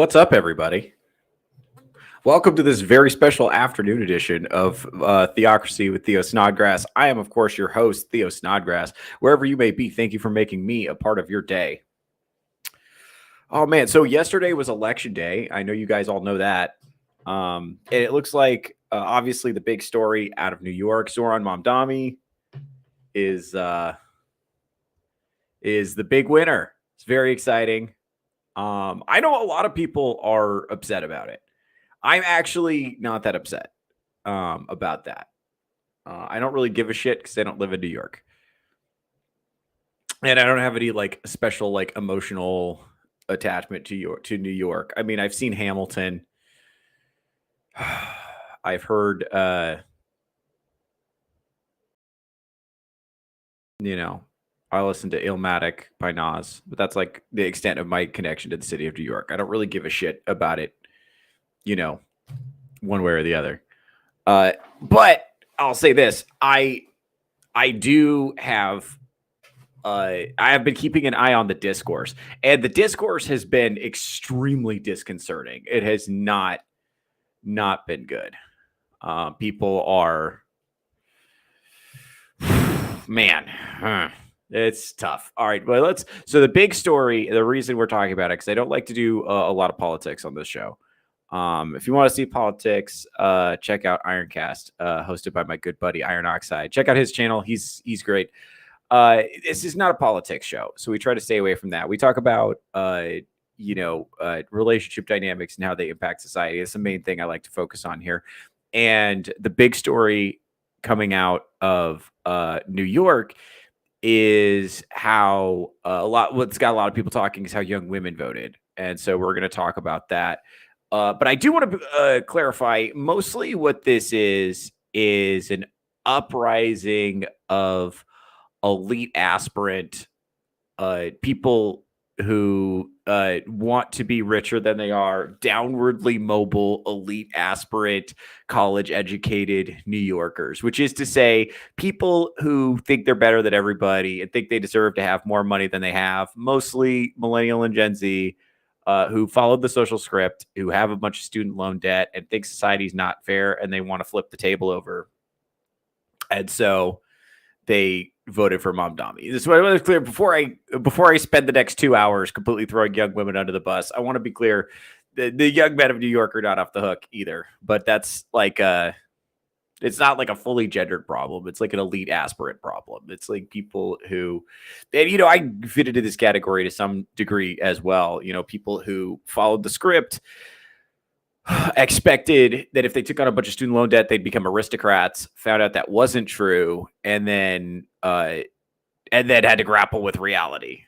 What's up, everybody? Welcome to this very special afternoon edition of Theocracy with Theo Snodgrass. I am, of course, your host, Theo Snodgrass. Wherever you may be, thank you for making me a part of your day. Oh, man. So yesterday was election day. I know you guys all know that. And it looks like, obviously, the big story out of New York, Zoran Mamdani is the big winner. It's very exciting. I know a lot of people are upset about it. I'm actually not that upset about that. I don't really give a shit because I don't live in New York, and I don't have any special emotional attachment to New York. I mean, I've seen Hamilton. I've heard, I listened to Illmatic by Nas, but that's like the extent of my connection to the city of New York. I don't really give a shit about it, one way or the other. But I'll say this: I do have. I have been keeping an eye on the discourse, and the discourse has been extremely disconcerting. It has not been good. People are, man, it's tough. All right, well, so the big story, the reason we're talking about it, because I don't like to do a lot of politics on this show. If you want to see politics, check out Ironcast, hosted by my good buddy Iron Oxide. Check out his channel. He's great. This is not a politics show, so we try to stay away from that. We talk about relationship dynamics and how they impact society. It's the main thing I like to focus on here. And the big story coming out of New York is how what's got a lot of people talking is how young women voted. And so we're going to talk about that. But I do want to clarify, mostly what this is an uprising of elite aspirant people who want to be richer than they are, downwardly mobile, elite aspirant, college-educated New Yorkers, which is to say people who think they're better than everybody and think they deserve to have more money than they have, mostly millennial and Gen Z, who followed the social script, who have a bunch of student loan debt and think society's not fair and they want to flip the table over. And so they voted for Mamdani. This is what I want to clear before I spend the next 2 hours completely throwing young women under the bus. I want to be clear: the young men of New York are not off the hook either. But that's it's not like a fully gendered problem. It's like an elite aspirant problem. It's like people who, and I fit into this category to some degree as well. People who followed the script, expected that if they took on a bunch of student loan debt, they'd become aristocrats, found out that wasn't true, and then had to grapple with reality.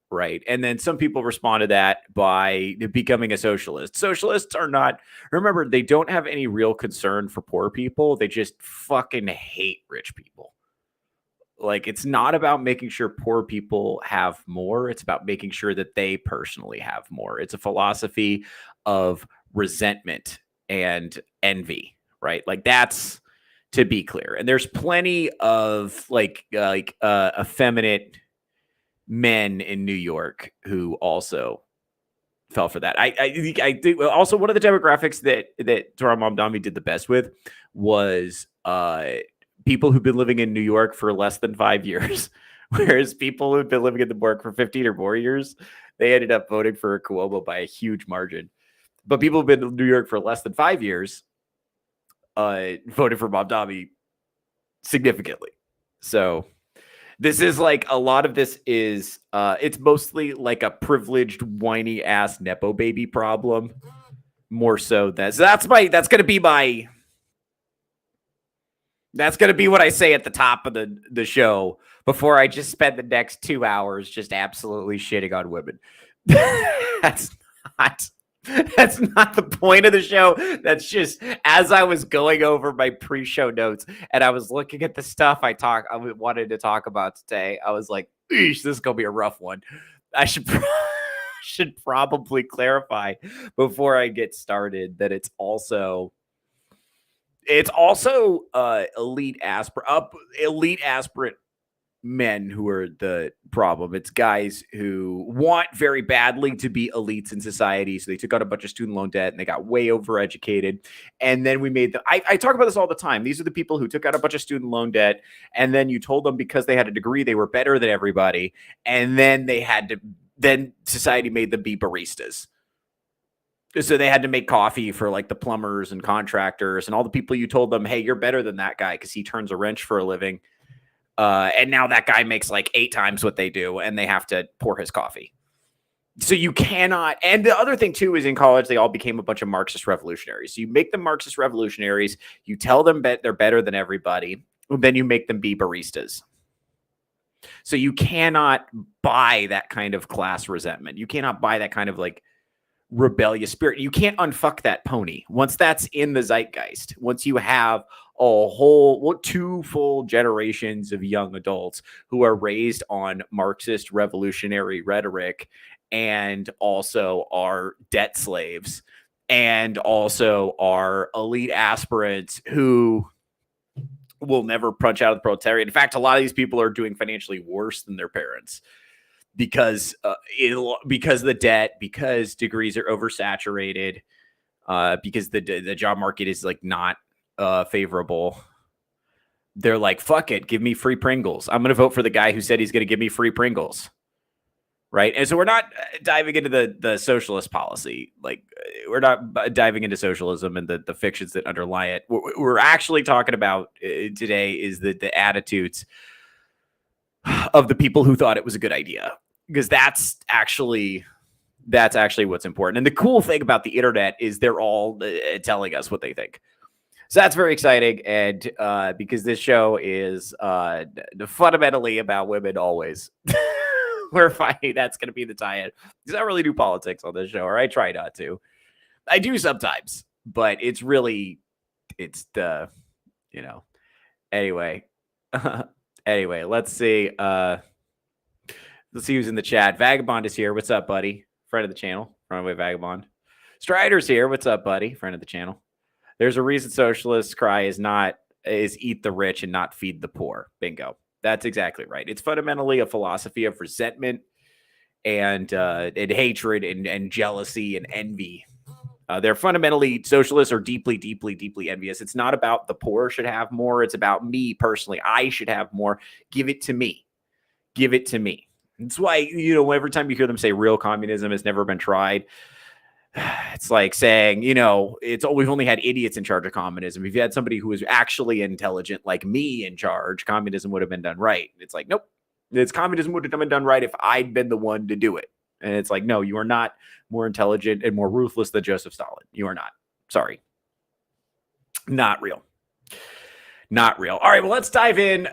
Right. And then some people respond to that by becoming a socialist. Socialists are not, remember, they don't have any real concern for poor people. They just fucking hate rich people. Like, it's not about making sure poor people have more. It's about making sure that they personally have more. It's a philosophy of resentment and envy, right? Like, that's to be clear. And there's plenty of effeminate men in New York who also fell for that. I think also one of the demographics that Zoran Mamdani did the best with was people who've been living in New York for less than 5 years, whereas people who've been living in New York for 15 or more years, they ended up voting for Cuomo by a huge margin. But people who've been in New York for less than 5 years voted for Mamdani significantly. So this is like, a lot of this is it's mostly like a privileged, whiny ass Nepo baby problem, more so than, so that's gonna be what I say at the top of the show before I just spend the next 2 hours just absolutely shitting on women. That's not the point of the show. That's just, as I was going over my pre-show notes and I was looking at the stuff I wanted to talk about today, I was like, this is going to be a rough one. I should probably clarify before I get started that it's also elite aspirant men who are the problem. It's guys who want very badly to be elites in society. So they took out a bunch of student loan debt and they got way overeducated. And then we made I talk about this all the time. These are the people who took out a bunch of student loan debt. And then you told them because they had a degree, they were better than everybody. And then then society made them be baristas. So they had to make coffee for like the plumbers and contractors and all the people you told them, hey, you're better than that guy because he turns a wrench for a living. And now that guy makes like 8 times what they do and they have to pour his coffee. So you cannot. And the other thing, too, is in college, they all became a bunch of Marxist revolutionaries. So you make them Marxist revolutionaries. You tell them they're better than everybody. Then you make them be baristas. So you cannot buy that kind of class resentment. You cannot buy that kind of like rebellious spirit. You can't unfuck that pony. Once that's in the zeitgeist, once you have a whole 2 full generations of young adults who are raised on Marxist revolutionary rhetoric and also are debt slaves and also are elite aspirants who will never punch out of the proletariat. In fact, a lot of these people are doing financially worse than their parents because of the debt, because degrees are oversaturated, because the job market is like not favorable. They're like, fuck it, give me free Pringles. I'm going to vote for the guy who said he's going to give me free Pringles. Right. And so we're not diving into the socialist policy. Like we're not diving into socialism and the fictions that underlie it. What we're actually talking about today is the attitudes of the people who thought it was a good idea, because that's actually what's important. And the cool thing about the internet is they're all telling us what they think. So that's very exciting. And because this show is fundamentally about women always. We're finding that's going to be the tie-in. Because I don't really do politics on this show, or I try not to. I do sometimes, but it's the, anyway. Anyway, let's see. Let's see who's in the chat. Vagabond is here. What's up, buddy? Friend of the channel. Runaway Vagabond. Strider's here. What's up, buddy? Friend of the channel. There's a reason socialists' cry is eat the rich and not feed the poor. Bingo. That's exactly right. It's fundamentally a philosophy of resentment and hatred and jealousy and envy. They're fundamentally, socialists are deeply, deeply, deeply envious. It's not about the poor should have more. It's about me personally. I should have more. Give it to me. Give it to me. That's why, every time you hear them say real communism has never been tried, it's like saying, we've only had idiots in charge of communism. If you had somebody who was actually intelligent like me in charge, communism would have been done right. It's like, nope, communism would have been done right if I'd been the one to do it. And it's like, no, you are not more intelligent and more ruthless than Joseph Stalin. You are not. Sorry. Not real. Not real. All right, well, let's dive in.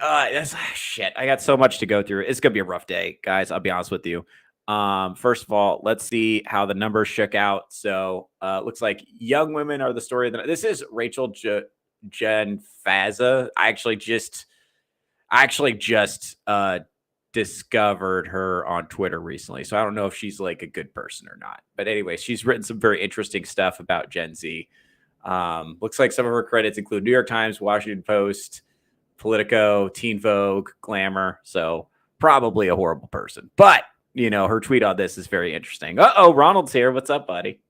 Shit, I got so much to go through. It's going to be a rough day, guys. I'll be honest with you. First of all, let's see how the numbers shook out. So looks like young women are the story. This is Rachel Jen Faza. I actually just discovered her on Twitter recently. So I don't know if she's like a good person or not. But anyway, she's written some very interesting stuff about Gen Z. Looks like some of her credits include New York Times, Washington Post, Politico, Teen Vogue, Glamour. So probably a horrible person. But her tweet on this is very interesting. Uh-oh, Ronald's here. What's up, buddy?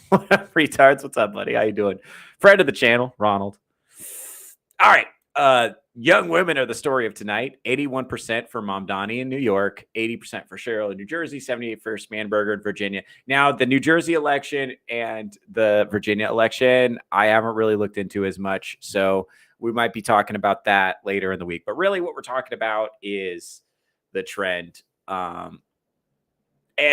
What up, retards? What's up, buddy? How you doing? Friend of the channel, Ronald. All right. Young women are the story of tonight. 81% for Mamdani in New York, 80% for Cheryl in New Jersey, 78% for Spanberger in Virginia. Now, the New Jersey election and the Virginia election, I haven't really looked into as much. So we might be talking about that later in the week. But really what we're talking about is the trend. And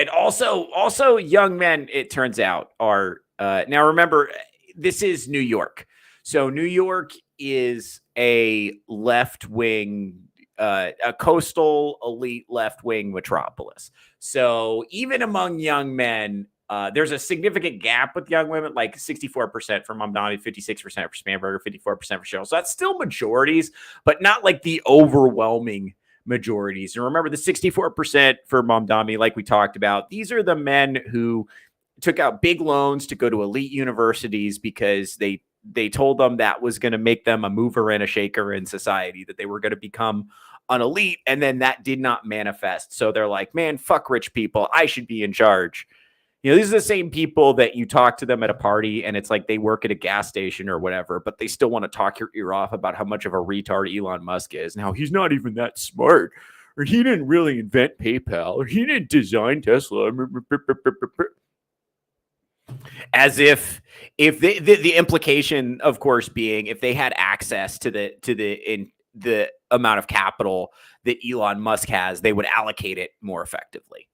also young men, it turns out, are now remember, this is New York. So New York is a left-wing, a coastal elite left-wing metropolis. So even among young men, there's a significant gap with young women, like 64% for Mamdani, 56% for Spanberger, 54% for Cheryl. So that's still majorities, but not like the overwhelming majorities. And remember, the 64% for Mamdani, like we talked about, these are the men who took out big loans to go to elite universities because they told them that was going to make them a mover and a shaker in society, that they were going to become an elite, and then that did not manifest. So they're like, man, fuck rich people. I should be in charge. You know, these are the same people that you talk to them at a party and it's like they work at a gas station or whatever, but they still want to talk your ear off about how much of a retard Elon Musk is. Now, he's not even that smart, or he didn't really invent PayPal, or he didn't design Tesla. As if the implication, of course, being if they had access to the amount of capital that Elon Musk has, they would allocate it more effectively.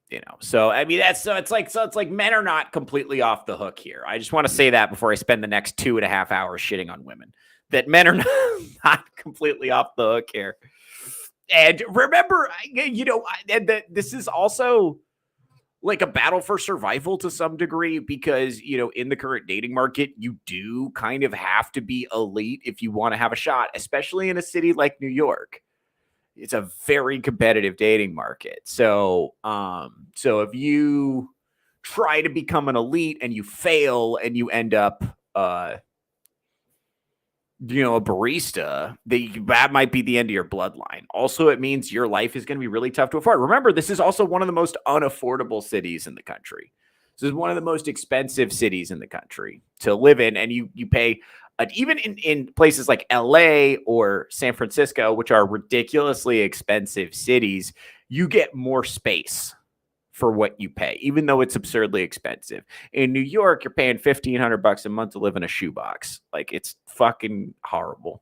You know, so I mean it's like men are not completely off the hook here. I just want to say that before I spend the next 2.5 hours shitting on women, that men are not completely off the hook here. And remember, you know, this is also like a battle for survival to some degree, because, you know, in the current dating market, you do kind of have to be elite if you want to have a shot, especially in a city like New York. It's a very competitive dating market. So, so if you try to become an elite and you fail and you end up, you know, a barista, that might be the end of your bloodline. Also, it means your life is going to be really tough to afford. Remember, this is also one of the most unaffordable cities in the country. This is one of the most expensive cities in the country to live in. And you pay, even in places like LA or San Francisco, which are ridiculously expensive cities, you get more space for what you pay, even though it's absurdly expensive. In New York, you're paying $1,500 a month to live in a shoebox. Like, it's fucking horrible.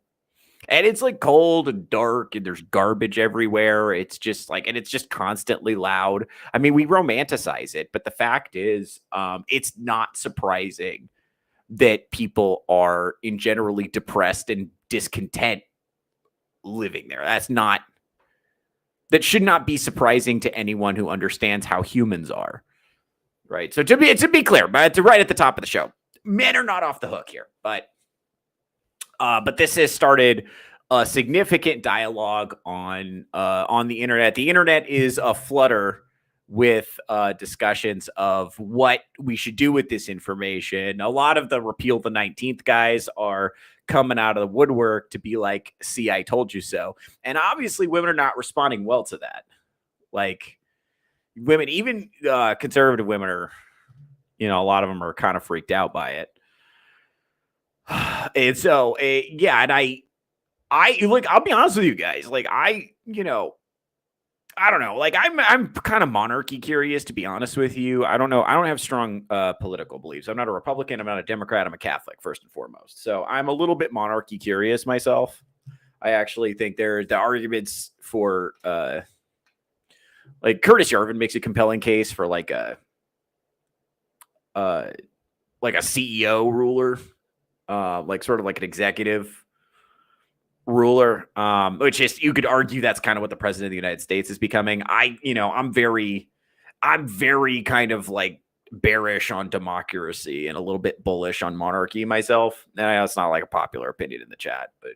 And it's like cold and dark and there's garbage everywhere. It's just like, and it's just constantly loud. I mean, we romanticize it, but the fact is, it's not surprising that people are in generally depressed and discontent living there. That should not be surprising to anyone who understands how humans are, right? So to be clear, but right at the top of the show, men are not off the hook here, but this has started a significant dialogue on the internet. The internet is aflutter with discussions of what we should do with this information. A lot of the Repeal the 19th guys are coming out of the woodwork to be like, see, I told you so. And obviously women are not responding well to that. Like, women, even conservative women are, you know, a lot of them are kind of freaked out by it. And so, yeah, and I like, I'll be honest with you guys. Like, you know, I don't know. Like, I'm kind of monarchy curious, to be honest with you. I don't know. I don't have strong political beliefs. I'm not a Republican. I'm not a Democrat. I'm a Catholic, first and foremost. So I'm a little bit monarchy curious myself. I actually think the arguments for like Curtis Yarvin makes a compelling case for like a CEO ruler, like sort of like an executive ruler, which is, you could argue that's kind of what the president of the United States is becoming. I'm very kind of like bearish on democracy and a little bit bullish on monarchy myself. And I know it's not like a popular opinion in the chat, but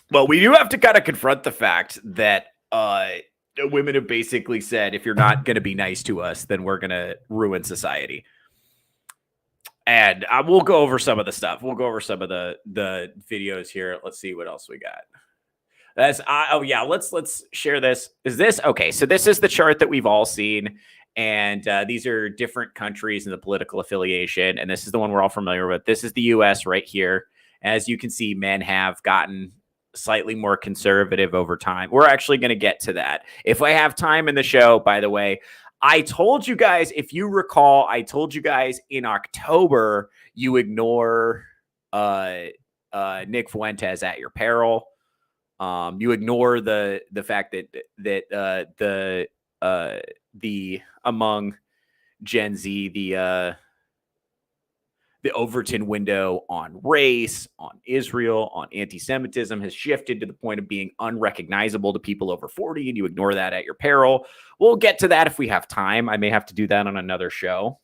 well, we do have to kind of confront the fact that women have basically said, if you're not going to be nice to us, then we're going to ruin society. And we'll go over some of the stuff. We'll go over some of the videos here. Let's see what else we got. That's oh yeah. Let's share this. Is this okay? So this is the chart that we've all seen, and these are different countries and the political affiliation. And this is the one we're all familiar with. This is the U.S. right here. As you can see, men have gotten slightly more conservative over time. We're actually going to get to that if I have time in the show. By the way, I told you guys, if you recall, I told you guys in October, you ignore Nick Fuentes at your peril. You ignore the fact that the among Gen Z, the Overton window on race, on Israel, on anti-Semitism has shifted to the point of being unrecognizable to people over 40, and you ignore that at your peril. We'll get to that if we have time. I may have to do that on another show.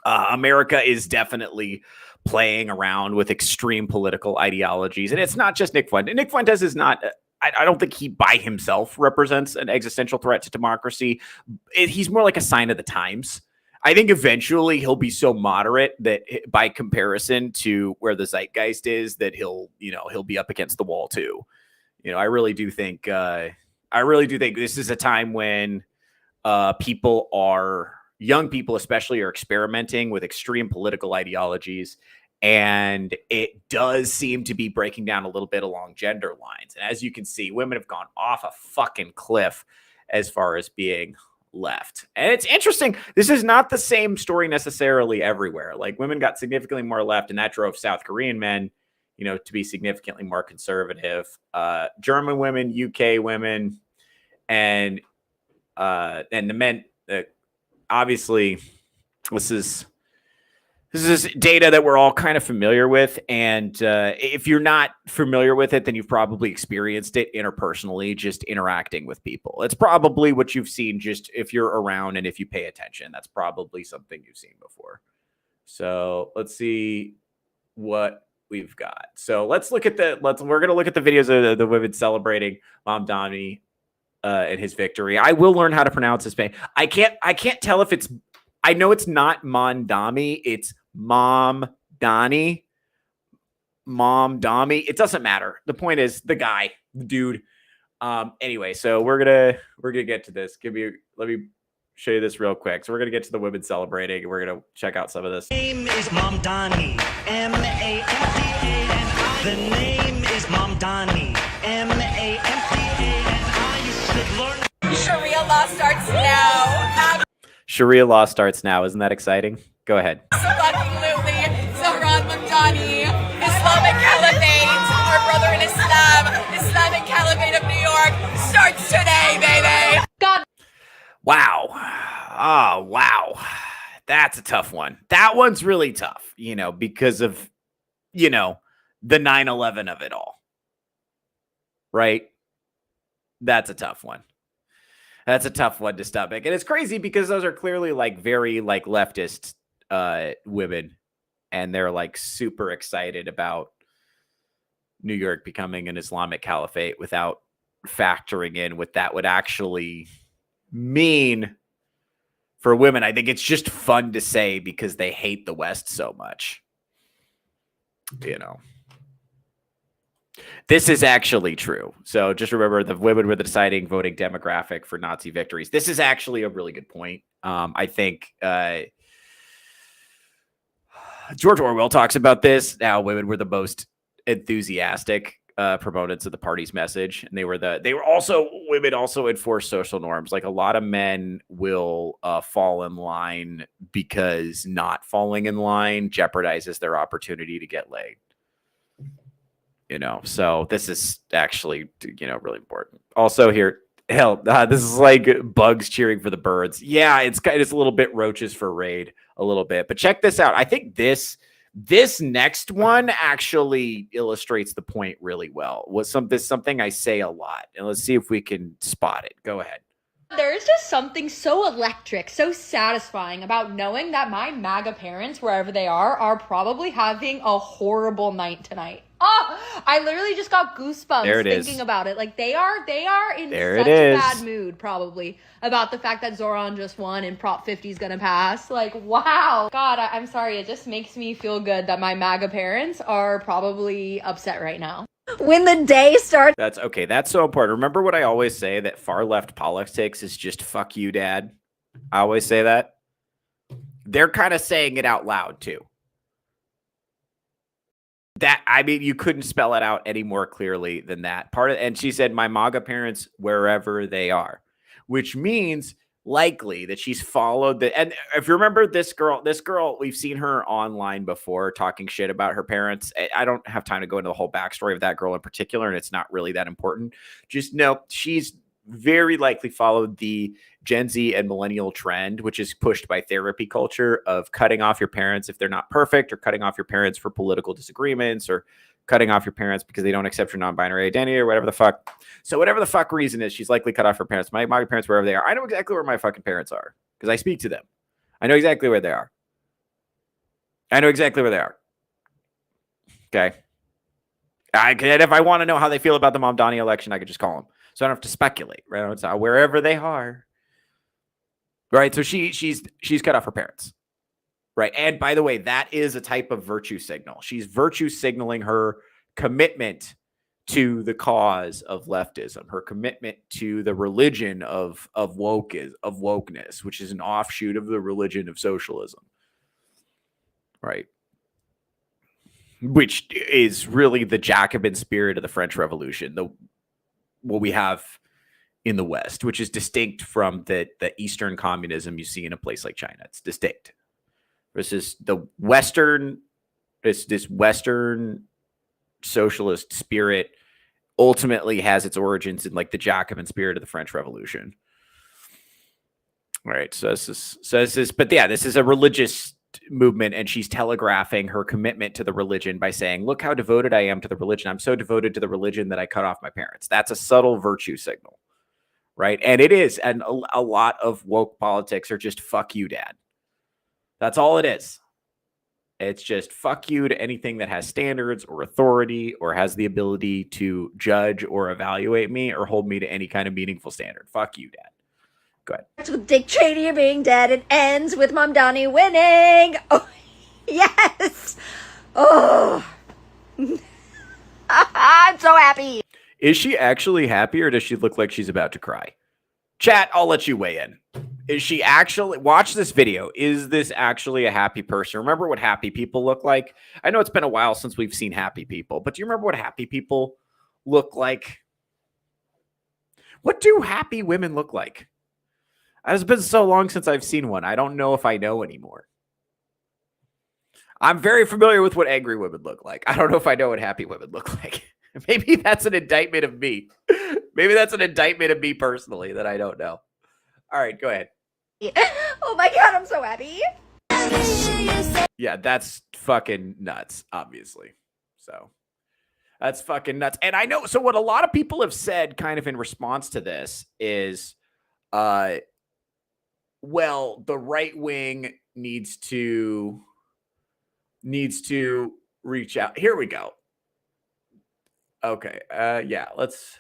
America is definitely playing around with extreme political ideologies, and it's not just Nick Fuentes. Nick Fuentes is not... I don't think he by himself represents an existential threat to democracy. He's more like a sign of the times. I think eventually he'll be so moderate that by comparison to where the zeitgeist is, that he'll be up against the wall too. I really do think this is a time when young people especially are experimenting with extreme political ideologies. And it does seem to be breaking down a little bit along gender lines. And as you can see, women have gone off a fucking cliff as far as being left. And it's interesting. This is not the same story necessarily everywhere. Like, women got significantly more left, and that drove South Korean men, to be significantly more conservative. German women, UK women, and the men. Obviously, this is data that we're all kind of familiar with. And if you're not familiar with it, then you've probably experienced it interpersonally, just interacting with people. It's probably what you've seen just if you're around and if you pay attention. That's probably something you've seen before. So let's see what we've got. So we're going to look at the videos of the women celebrating Mamdani and his victory. I will learn how to pronounce his name. I can't tell if it's, I know it's not Mondami, it's Mom Donnie, Mom Dami. It doesn't matter. The point is the guy, the dude. Anyway, so we're gonna get to this. Let me show you this real quick. So we're gonna get to the women celebrating, and we're gonna check out some of this. The name is Mamdani, Mamdani. The name is Mamdani, Mamdani. You should learn. Sharia law starts now. Sharia law starts now. Isn't that exciting? Go ahead. Absolutely. Zohran Mamdani, Islamic Caliphate, our brother in Islam, Islamic Caliphate of New York, starts today, baby. God. Wow. Oh, wow. That's a tough one. That one's really tough, because of, the 9/11 of it all. Right? That's a tough one. That's a tough one to stomach. And it's crazy because those are clearly very leftist women, and they're super excited about New York becoming an Islamic caliphate without factoring in what that would actually mean for women. I think it's just fun to say because they hate the West so much. This is actually true. So just remember, the women were the deciding voting demographic for Nazi victories. This is actually a really good point. I think George Orwell talks about this. Now, women were the most enthusiastic proponents of the party's message, and women also enforce social norms. Like, a lot of men will fall in line because not falling in line jeopardizes their opportunity to get laid. So this is actually, really important. Also here, this is like bugs cheering for the birds. Yeah, it's a little bit roaches for Raid, a little bit. But check this out. I think this next one actually illustrates the point really well. Something I say a lot, and let's see if we can spot it. Go ahead. There's just something so electric, so satisfying about knowing that my MAGA parents, wherever they are probably having a horrible night tonight. Oh, I literally just got goosebumps thinking about it. Like, they are in such a bad mood, probably, about the fact that Zoran just won and Prop 50 is gonna pass. Like, wow. God, I'm sorry. It just makes me feel good that my MAGA parents are probably upset right now. When the day starts. That's okay. That's so important. Remember what I always say, that far left politics is just fuck you, dad. I always say that. They're kind of saying it out loud too. You couldn't spell it out any more clearly than that. And she said, my MAGA parents, wherever they are, which means likely that she's followed and if you remember this girl, we've seen her online before talking shit about her parents. I don't have time to go into the whole backstory of that girl in particular, and it's not really that important. Just know she's very likely followed the Gen Z and millennial trend, which is pushed by therapy culture, of cutting off your parents if they're not perfect, or cutting off your parents for political disagreements, or cutting off your parents because they don't accept your non-binary identity, or whatever the fuck. So whatever the fuck reason is, she's likely cut off her parents. My parents, wherever they are. I know exactly where my fucking parents are because I speak to them. I know exactly where they are. Okay. And if I want to know how they feel about the Mamdani election, I could just call them. So I don't have to speculate, right? It's wherever they are. right? So she's cut off her parents, right? And by the way, that is a type of virtue signal. She's virtue signaling her commitment to the cause of leftism, her commitment to the religion of wokeness, which is an offshoot of the religion of socialism, right? Which is really the Jacobin spirit of the French Revolution, what we have in the West, which is distinct from the Eastern communism you see in a place like China. It's distinct. This is the Western, this Western socialist spirit ultimately has its origins in like the Jacobin spirit of the French Revolution. All right. So this is, but yeah, this is a religious movement, and she's telegraphing her commitment to the religion by saying, look how devoted I am to the religion. I'm so devoted to the religion that I cut off my parents. That's a subtle virtue signal, right? And it is. And a lot of woke politics are just fuck you, dad. That's all it is. It's just fuck you to anything that has standards or authority or has the ability to judge or evaluate me or hold me to any kind of meaningful standard. Fuck you, dad. Go ahead. Starts with Dick Cheney being dead and ends with Mamdani winning. Oh, yes. Oh. I'm so happy. Is she actually happy, or does she look like she's about to cry? Chat, I'll let you weigh in. Is she actually, watch this video, is this actually a happy person? Remember what happy people look like? I know it's been a while since we've seen happy people, but do you remember what happy people look like? What do happy women look like? It's been so long since I've seen one. I don't know if I know anymore. I'm very familiar with what angry women look like. I don't know if I know what happy women look like. Maybe that's an indictment of me. Maybe that's an indictment of me personally that I don't know. All right, go ahead. Oh my God, I'm so happy. Yeah, that's fucking nuts, obviously. So that's fucking nuts. And I know, so what a lot of people have said kind of in response to this is, well, the right wing needs to reach out. Here we go. Okay. Yeah, let's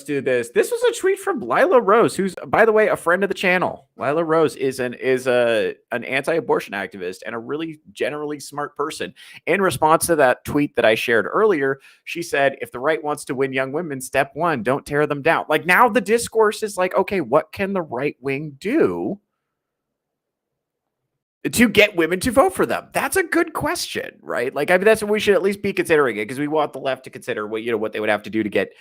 do this. This was a tweet from Lila Rose, who's, by the way, a friend of the channel. Lila Rose is an anti-abortion activist and a really generally smart person. In response to that tweet that I shared earlier, she said, if the right wants to win young women, step one, don't tear them down. Like, now the discourse is like, okay, what can the right wing do to get women to vote for them? That's a good question, right? Like, I mean, that's what we should at least be considering it, because we want the left to consider what they would have to do to get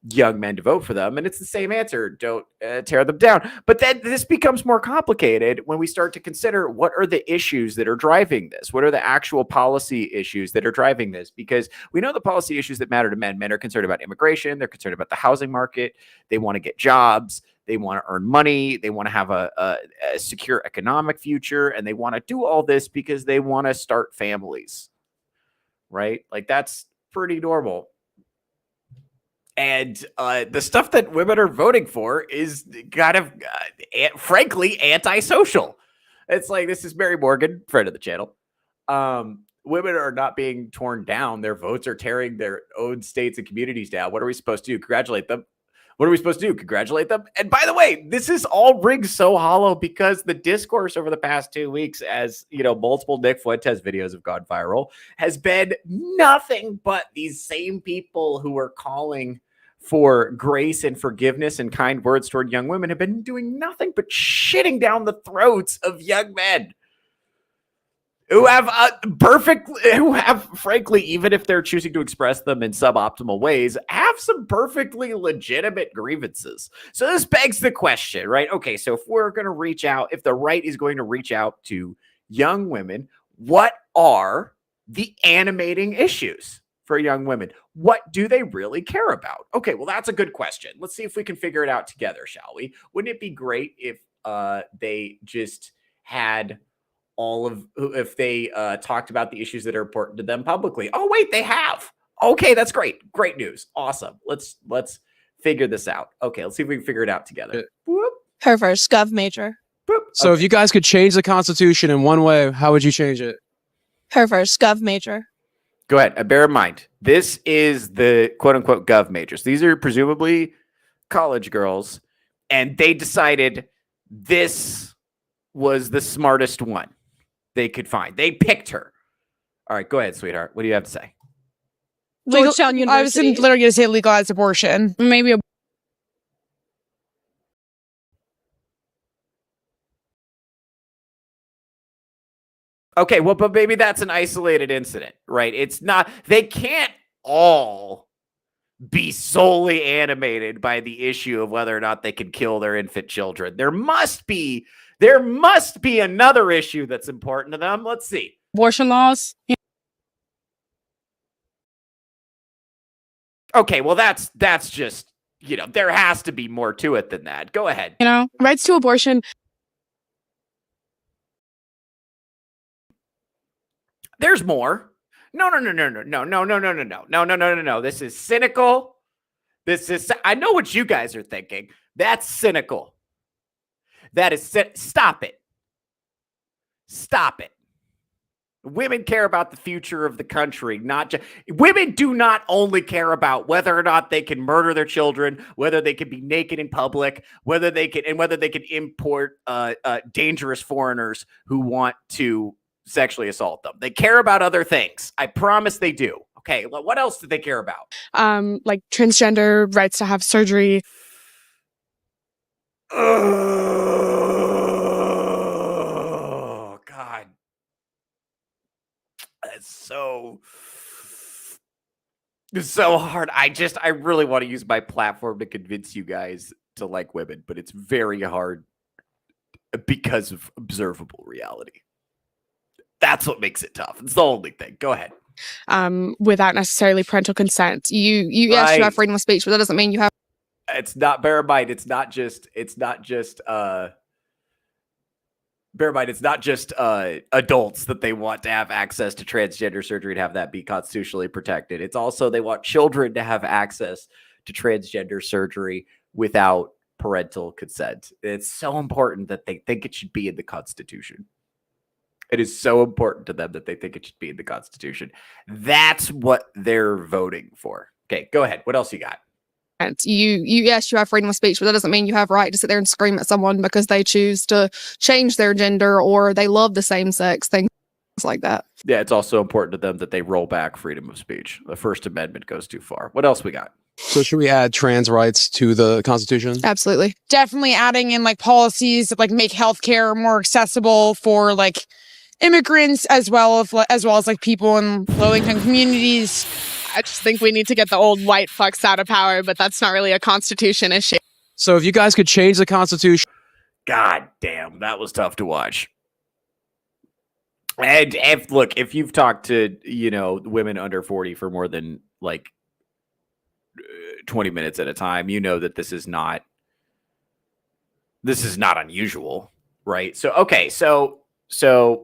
young men to vote for them. And it's the same answer. Don't tear them down. But then this becomes more complicated when we start to consider what are the issues that are driving this? What are the actual policy issues that are driving this? Because we know the policy issues that matter to men. Men are concerned about immigration. They're concerned about the housing market. They want to get jobs. They want to earn money. They want to have a secure economic future. And they want to do all this because they want to start families, right? Like, that's pretty normal. And the stuff that women are voting for is kind of, frankly, antisocial. It's like, this is Mary Morgan, friend of the channel. Women are not being torn down. Their votes are tearing their own states and communities down. What are we supposed to do? Congratulate them? What are we supposed to do? Congratulate them? And by the way, this is all rigged so hollow because the discourse over the past 2 weeks, as you know, multiple Nick Fuentes videos have gone viral, has been nothing but these same people who are calling for grace and forgiveness and kind words toward young women have been doing nothing but shitting down the throats of young men who have frankly, even if they're choosing to express them in suboptimal ways, have some perfectly legitimate grievances. So this begs the question, right? Okay, so if we're going to reach out, if the right is going to reach out to young women, what are the animating issues for young women? What do they really care about? Okay, well, that's a good question. Let's see if we can figure it out together, shall we? Wouldn't it be great if they just had if they talked about the issues that are important to them publicly? Oh, wait, they have. Okay, that's great. Great news. Awesome. Let's figure this out. Okay, let's see if we can figure it out together. Whoop. Her first Gov major. Boop. So if you guys could change the Constitution in one way, how would you change it? Her first Gov major. Go ahead. Bear in mind, this is the quote-unquote gov majors. These are presumably college girls, and they decided this was the smartest one they could find. They picked her. All right, go ahead, sweetheart. What do you have to say? Georgetown University. I was literally going to say legalize abortion. Maybe a Okay, well, but maybe that's an isolated incident, right? It's not, they can't all be solely animated by the issue of whether or not they can kill their infant children. There must be another issue that's important to them. Let's see. abortion laws. Okay, well, that's just, there has to be more to it than that. Go ahead. Rights to abortion. There's more. No. This is cynical. I know what you guys are thinking. That's cynical. That is, stop it. Stop it. Women care about the future of the country, not just, women do not only care about whether or not they can murder their children, whether they can be naked in public, whether they can import dangerous foreigners who want to sexually assault them. They care about other things. I promise they do. Okay, what else do they care about? Like transgender rights to have surgery. Oh God, that's so hard. I really want to use my platform to convince you guys to like women, but it's very hard because of observable reality. That's what makes it tough. It's the only thing. Go ahead. Without necessarily parental consent. You yes, you have freedom of speech, but that doesn't mean you have. It's not, bear in mind, it's not just adults that they want to have access to transgender surgery and have that be constitutionally protected. It's also, they want children to have access to transgender surgery without parental consent. It's so important that they think it should be in the Constitution. It is so important to them that they think it should be in the Constitution. That's what they're voting for. Okay, go ahead. What else you got? Yes, you have freedom of speech, but that doesn't mean you have right to sit there and scream at someone because they choose to change their gender or they love the same sex, things like that. Yeah, it's also important to them that they roll back freedom of speech. The First Amendment goes too far. What else we got? So should we add trans rights to the Constitution? Absolutely. Definitely adding in like policies that like make healthcare more accessible for like immigrants as well as like people in low-income communities. I just think we need to get the old white fucks out of power, but that's not really a Constitution issue. So if you guys could change the Constitution. God damn, that was tough to watch. And if you've talked to, women under 40 for more than like 20 minutes at a time, you know that this is not unusual, right? So, okay, so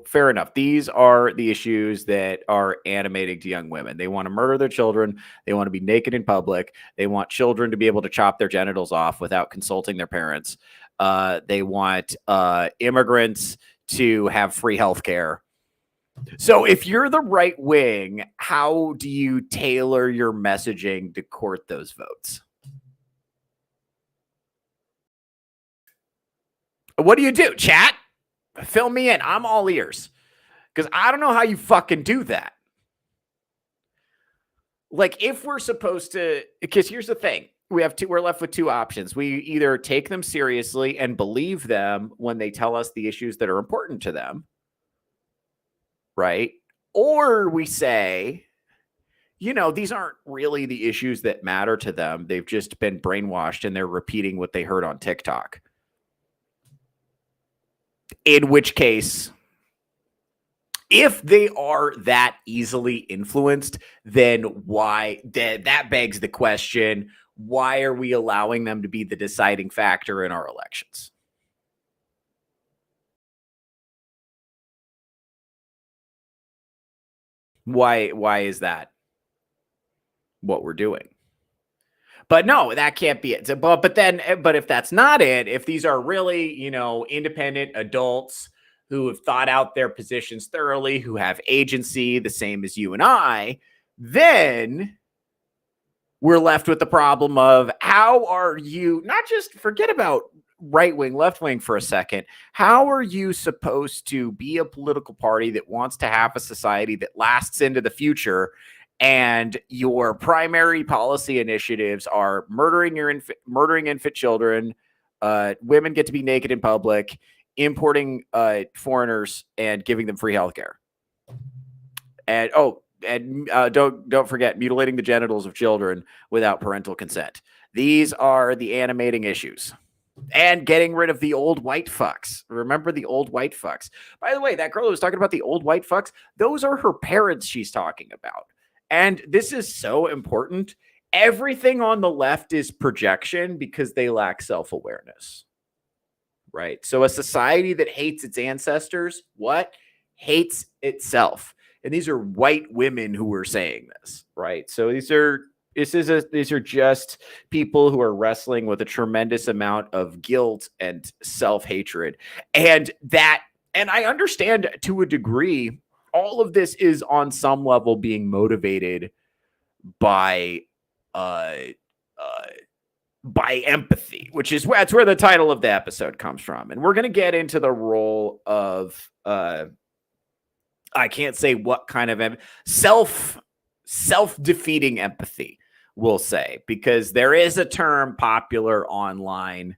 fair enough. These are the issues that are animating to young women. They want to murder their children. They want to be naked in public. They want children to be able to chop their genitals off without consulting their parents. They want immigrants to have free health care. So if you're the right wing, how do you tailor your messaging to court those votes? What do you do, chat? Fill me in. I'm all ears. Because I don't know how you fucking do that. Like, if we're supposed to, because here's the thing. We're left with two options. We either take them seriously and believe them when they tell us the issues that are important to them, right? Or we say, these aren't really the issues that matter to them. They've just been brainwashed and they're repeating what they heard on TikTok. In which case, if they are that easily influenced, then that begs the question, why are we allowing them to be the deciding factor in our elections? Why is that what we're doing? But no, that can't be it. But if that's not it, if these are really, independent adults who have thought out their positions thoroughly, who have agency, the same as you and I, then we're left with the problem of how are you, not just forget about right wing, left wing for a second. How are you supposed to be a political party that wants to have a society that lasts into the future, and your primary policy initiatives are murdering infant children, women get to be naked in public, importing foreigners, and giving them free healthcare? And don't forget mutilating the genitals of children without parental consent. These are the animating issues. And getting rid of the old white fucks. Remember the old white fucks. By the way, that girl who was talking about the old white fucks, those are her parents she's talking about. And this is so important. Everything on the left is projection because they lack self-awareness. Right? So a society that hates its ancestors, hates itself. And these are white women who are saying this, right? So these are just people who are wrestling with a tremendous amount of guilt and self-hatred. And I understand to a degree, all of this is on some level being motivated by empathy, that's where the title of the episode comes from. And we're going to get into the role of I can't say what kind of self-defeating empathy, we'll say, because there is a term popular online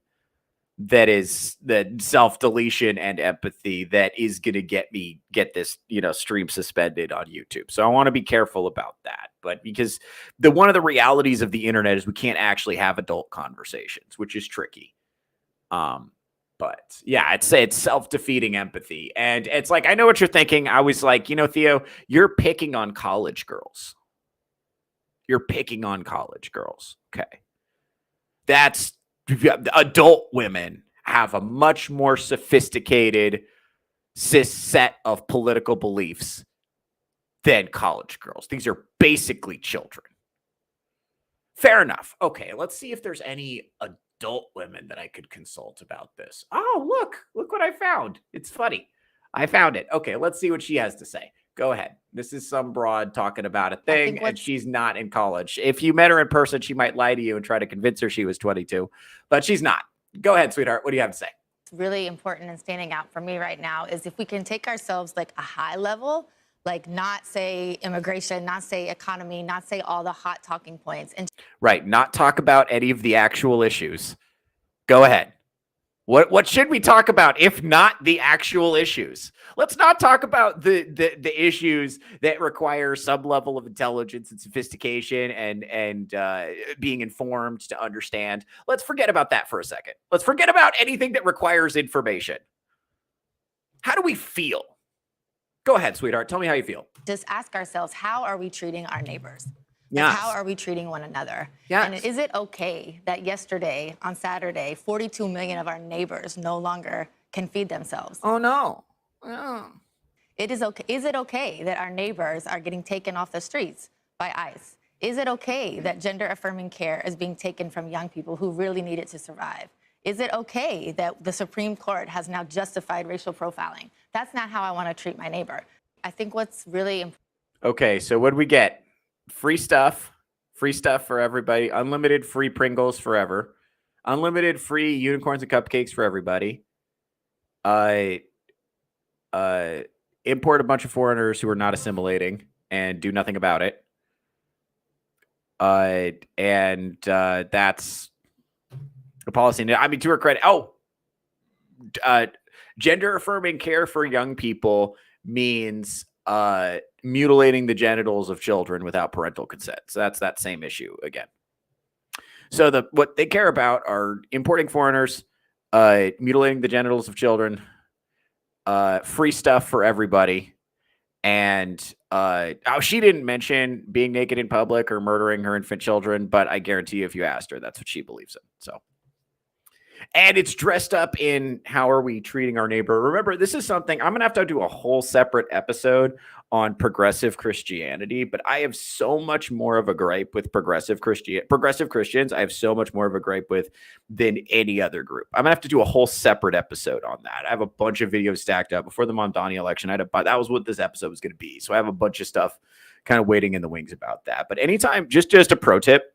that is the self-deletion and empathy that is going to get this, stream suspended on YouTube. So I want to be careful about that. But because one of the realities of the internet is we can't actually have adult conversations, which is tricky. But yeah, it's self-defeating empathy. And it's like, I know what you're thinking. I was like, Theo, you're picking on college girls. You're picking on college girls. Okay. That's adult women have a much more sophisticated cis set of political beliefs than college girls. These are basically children. Fair enough. Okay, let's see if there's any adult women that I could consult about this. Oh, look what I found. It's funny. I found it. Okay, let's see what she has to say. Go ahead. This is some broad talking about a thing, and she's not in college. If you met her in person, she might lie to you and try to convince her she was 22, but she's not. Go ahead, sweetheart. What do you have to say? Really important and standing out for me right now is if we can take ourselves like a high level, like not say immigration, not say economy, not say all the hot talking points. And right, not talk about any of the actual issues. Go ahead. What should we talk about if not the actual issues? Let's not talk about the issues that require some level of intelligence and sophistication and being informed to understand. Let's forget about that for a second. Let's forget about anything that requires information. How do we feel? Go ahead, sweetheart. Tell me how you feel. just ask ourselves, how are we treating our neighbors? Yes. How are we treating one another? Yes. And is it okay that yesterday, on Saturday, 42 million of our neighbors no longer can feed themselves? Oh, no. Oh. Is it okay that our neighbors are getting taken off the streets by ICE? Is it okay that gender-affirming care is being taken from young people who really need it to survive? Is it okay that the Supreme Court has now justified racial profiling? That's not how I want to treat my neighbor. I think what's really important. Okay, so what do we get? Free stuff for everybody. Unlimited free Pringles forever. Unlimited free unicorns and cupcakes for everybody. Import a bunch of foreigners who are not assimilating and do nothing about it. That's a policy. I mean, to her credit, gender affirming care for young people means mutilating the genitals of children without parental consent. So that's that same issue again. So what they care about are importing foreigners, mutilating the genitals of children, free stuff for everybody. And she didn't mention being naked in public or murdering her infant children, but I guarantee you if you asked her, that's what she believes in. So, and it's dressed up in how are we treating our neighbor. Remember, this is something I'm going to have to do a whole separate episode on progressive Christianity, but I have so much more of a gripe with progressive Christians. I have so much more of a gripe with than any other group. I'm going to have to do a whole separate episode on that. I have a bunch of videos stacked up before the Mamdani election. That was what this episode was going to be. So I have a bunch of stuff kind of waiting in the wings about that. But anytime, just a pro tip,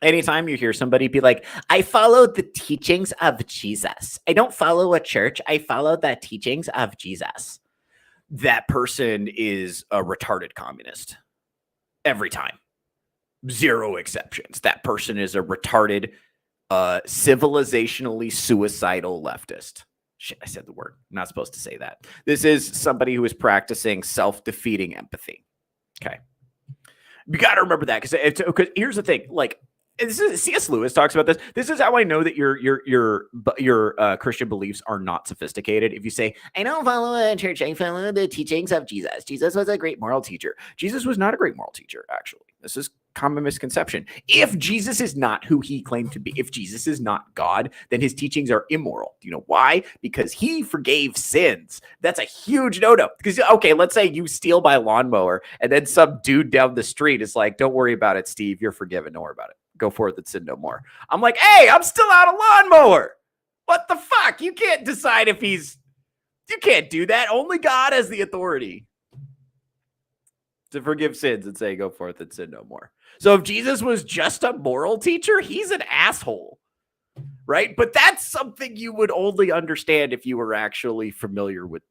Anytime you hear somebody be like, I follow the teachings of Jesus. I don't follow a church. I follow the teachings of Jesus. That person is a retarded communist. Every time. Zero exceptions. That person is a retarded, civilizationally suicidal leftist. Shit, I said the word. I'm not supposed to say that. This is somebody who is practicing self-defeating empathy. Okay. You got to remember that because here's the thing. Like, this is C.S. Lewis talks about this. This is how I know that your Christian beliefs are not sophisticated. If you say, I don't follow a church, I follow the teachings of Jesus. Jesus was a great moral teacher. Jesus was not a great moral teacher, actually. This is common misconception. If Jesus is not who he claimed to be, if Jesus is not God, then his teachings are immoral. Do you know why? Because he forgave sins. That's a huge no-no. Because, okay, let's say you steal my lawnmower and then some dude down the street is like, don't worry about it, Steve. You're forgiven. Don't worry about it. Go forth and sin no more. I'm like, hey, I'm still out of lawnmower. What the fuck? You can't decide if you can't do that. Only God has the authority to forgive sins and say, go forth and sin no more. So if Jesus was just a moral teacher, he's an asshole, right? But that's something you would only understand if you were actually familiar with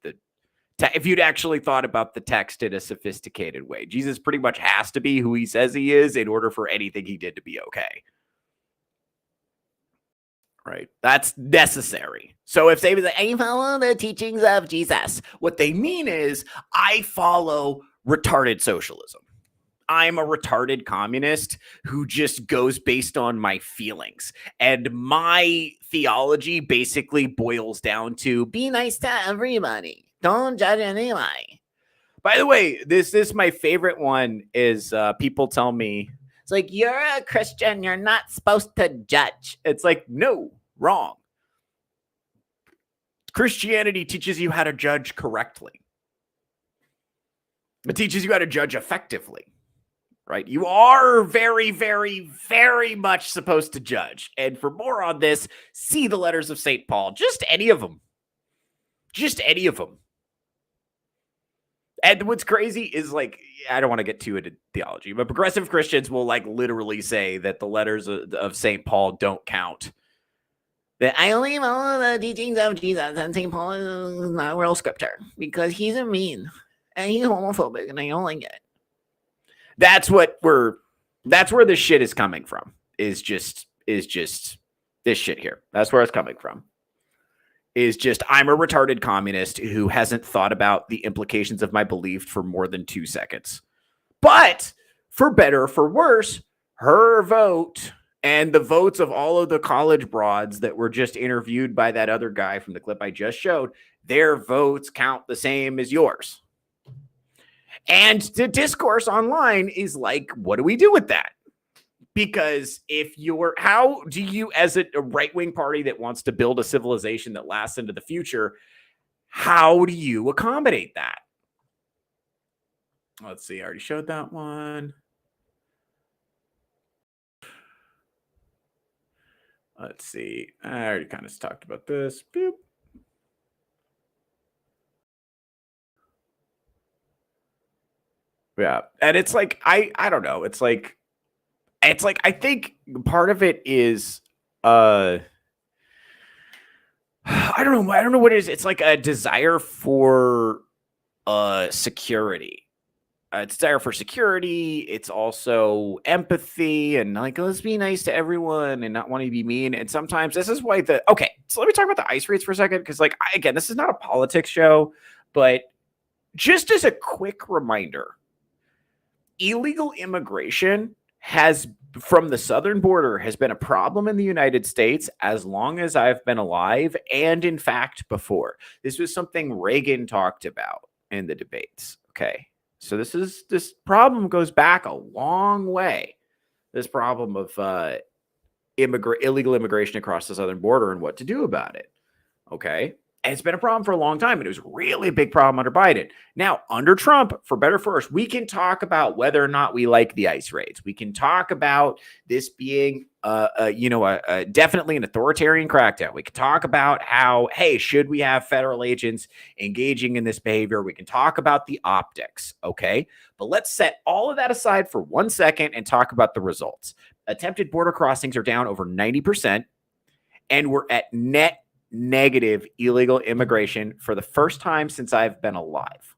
if you'd actually thought about the text in a sophisticated way. Jesus pretty much has to be who he says he is in order for anything he did to be okay. Right? That's necessary. So if they was like, I follow the teachings of Jesus, what they mean is I follow retarded socialism. I'm a retarded communist who just goes based on my feelings. And my theology basically boils down to be nice to everybody. Don't judge anybody. By the way, this my favorite one is people tell me, it's like, you're a Christian, you're not supposed to judge. It's like, no, wrong. Christianity teaches you how to judge correctly. It teaches you how to judge effectively. Right? You are very, very, very much supposed to judge. And for more on this, see the letters of St. Paul. Just any of them. Just any of them. And what's crazy is, like, I don't want to get too into theology, but progressive Christians will, like, literally say that the letters of St. Paul don't count. That I only follow the teachings of Jesus, and St. Paul is not real scripture because he's a mean and he's homophobic, and I don't like it. That's where this shit is coming from. Is just this shit here. That's where it's coming from. Is just, I'm a retarded communist who hasn't thought about the implications of my belief for more than 2 seconds. But for better or for worse, her vote and the votes of all of the college broads that were just interviewed by that other guy from the clip I just showed, their votes count the same as yours. And the discourse online is like, what do we do with that? Because how do you, as a right-wing party that wants to build a civilization that lasts into the future, how do you accommodate that? Let's see. I already showed that one. Let's see. I already kind of talked about this. Boop. Yeah. And it's like, I don't know. It's like, I think part of it is, I don't know what it is. It's like a desire for security. It's desire for security. It's also empathy and like, let's be nice to everyone and not wanting to be mean. And sometimes this is why okay, so let me talk about the ICE rates for a second. Because like, again, this is not a politics show, but just as a quick reminder, illegal immigration from the southern border has been a problem in the United States as long as I've been alive. And in fact, before. This was something Reagan talked about in the debates. Okay. So this problem goes back a long way. This problem of illegal immigration across the southern border and what to do about it. Okay. And it's been a problem for a long time. And it was really a big problem under Biden. Now, under Trump, for better or for worse, we can talk about whether or not we like the ICE raids. We can talk about this being, definitely an authoritarian crackdown. We can talk about how, hey, should we have federal agents engaging in this behavior? We can talk about the optics, okay? But let's set all of that aside for 1 second and talk about the results. attempted border crossings are down over 90%, and we're at net negative illegal immigration for the first time since I've been alive.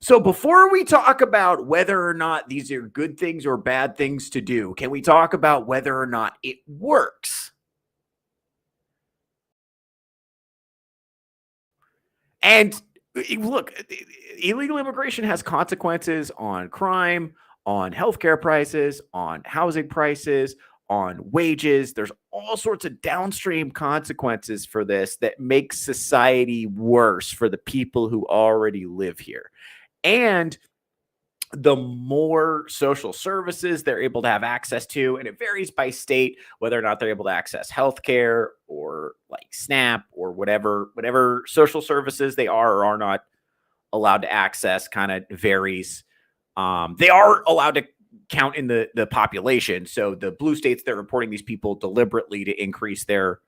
So before we talk about whether or not these are good things or bad things to do, can we talk about whether or not it works? And look, illegal immigration has consequences on crime, on healthcare prices, on housing prices, on wages. There's all sorts of downstream consequences for this that make society worse for the people who already live here. And the more social services they're able to have access to, and it varies by state whether or not they're able to access healthcare or like SNAP or whatever social services they are or are not allowed to access, kind of varies. They are allowed to count in the population. So the blue states, they're reporting these people deliberately to increase their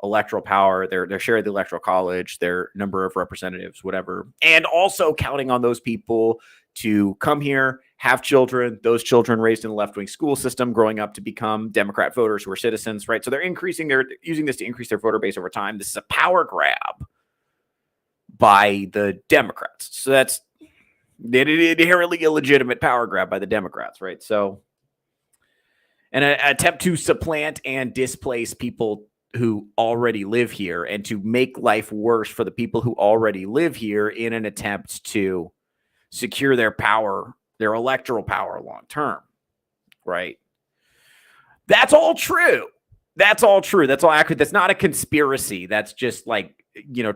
electoral power, their share of the electoral college, their number of representatives, whatever, and also counting on those people to come here, have children, those children raised in the left-wing school system, growing up to become Democrat voters who are citizens, right? So they're using this to increase their voter base over time. This is a power grab by the Democrats. So that's an inherently illegitimate power grab by the Democrats, right? So an attempt to supplant and displace people who already live here and to make life worse for the people who already live here in an attempt to secure their power, their electoral power long term, right? That's all true. That's all true. That's all accurate. That's not a conspiracy. That's just like,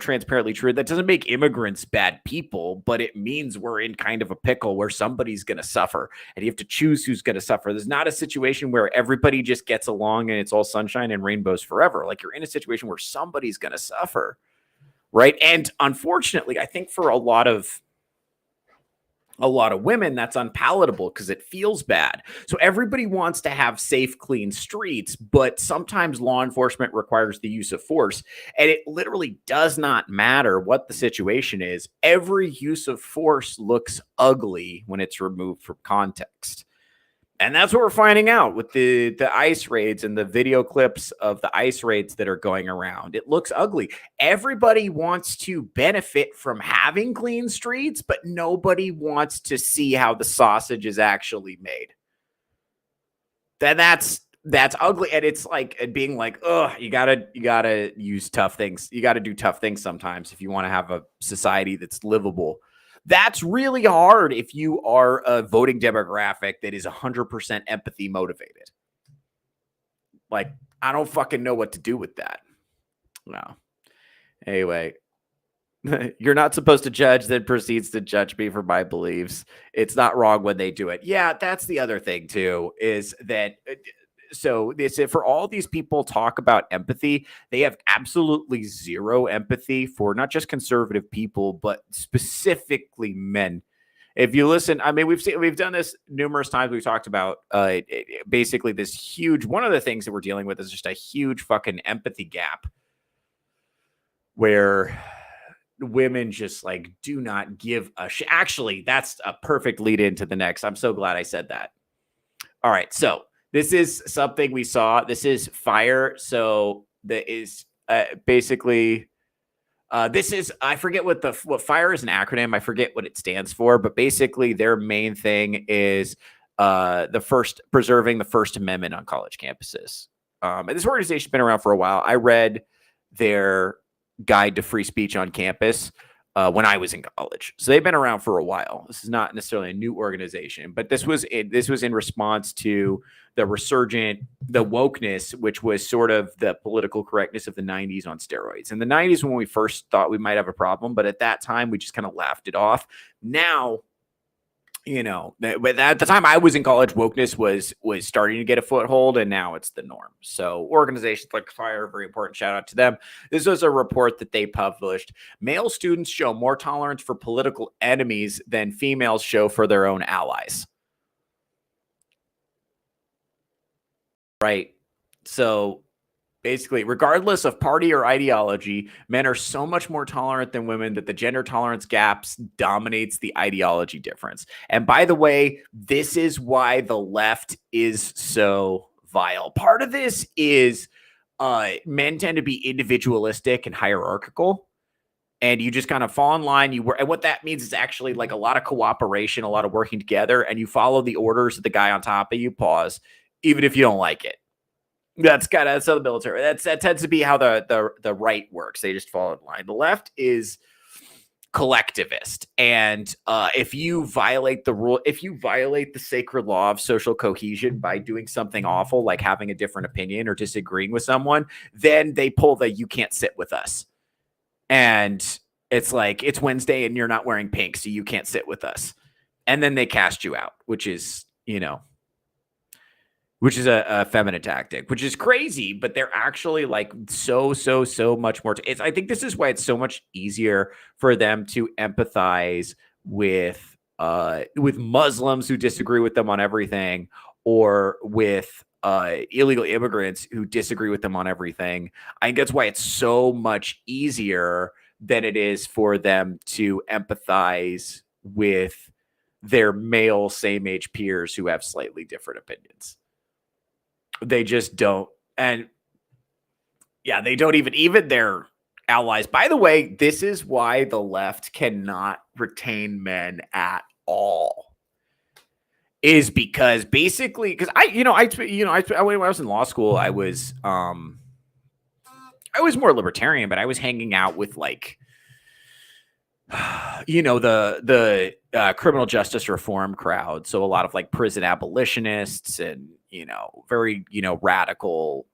transparently true. That doesn't make immigrants bad people, but it means we're in kind of a pickle where somebody's going to suffer, and you have to choose who's going to suffer. There's not a situation where everybody just gets along and it's all sunshine and rainbows forever. Like, you're in a situation where somebody's going to suffer, right? And unfortunately, I think for a lot of women, that's unpalatable because it feels bad. So everybody wants to have safe, clean streets, but sometimes law enforcement requires the use of force. And it literally does not matter what the situation is. Every use of force looks ugly when it's removed from context. And that's what we're finding out with the ICE raids and the video clips of the ICE raids that are going around. It looks ugly. Everybody wants to benefit from having clean streets, but nobody wants to see how the sausage is actually made. That's ugly. And it's like being like, you gotta use tough things. You gotta do tough things sometimes if you want to have a society that's livable. That's really hard if you are a voting demographic that is 100% empathy motivated. Like, I don't fucking know what to do with that. No. Anyway, you're not supposed to judge, then proceeds to judge me for my beliefs. It's not wrong when they do it. Yeah, that's the other thing too, is that so they said for all these people talk about empathy, they have absolutely zero empathy for not just conservative people, but specifically men. If you listen, I mean, we've done this numerous times. We've talked about basically this huge, one of the things that we're dealing with is just a huge fucking empathy gap where women just like do not give a shit. Actually, that's a perfect lead into the next. I'm so glad I said that. All right. So this is something we saw. This is FIRE. So that is basically this is, I forget what FIRE is an acronym. I forget what it stands for, but basically their main thing is preserving the First Amendment on college campuses. And this organization's been around for a while. I read their guide to free speech on campus when I was in college. So they've been around for a while. This is not necessarily a new organization, but this was in response to the wokeness, which was sort of the political correctness of the 90s on steroids. In the 90s, when we first thought we might have a problem, but at that time, we just kind of laughed it off. Now, but at the time I was in college, wokeness was starting to get a foothold, and now it's the norm. So organizations like FIRE, very important, shout out to them. This was a report that they published. Male students show more tolerance for political enemies than females show for their own allies. Right. So Basically, regardless of party or ideology, men are so much more tolerant than women that the gender tolerance gaps dominates the ideology difference. And by the way, this is why the left is so vile. Part of this is men tend to be individualistic and hierarchical. And you just kind of fall in line. And what that means is actually like a lot of cooperation, a lot of working together, and you follow the orders of the guy on top of you. Pause, even if you don't like it. That's how the military. That tends to be how the right works. They just fall in line. The left is collectivist, and if you violate the rule, if you violate the sacred law of social cohesion by doing something awful like having a different opinion or disagreeing with someone, then they pull the "you can't sit with us," and it's like it's Wednesday and you're not wearing pink, so you can't sit with us, and then they cast you out, which is a feminine tactic, which is crazy, but they're actually like so much more. I think this is why it's so much easier for them to empathize with Muslims who disagree with them on everything, or with illegal immigrants who disagree with them on everything. I think that's why it's so much easier than it is for them to empathize with their male same age peers who have slightly different opinions. They just don't. And yeah, they don't even their allies. By the way, this is why the left cannot retain men at all. Is because basically, because when I was in law school, I was more libertarian, but I was hanging out with like, the criminal justice reform crowd. So a lot of like prison abolitionists and, very, radical,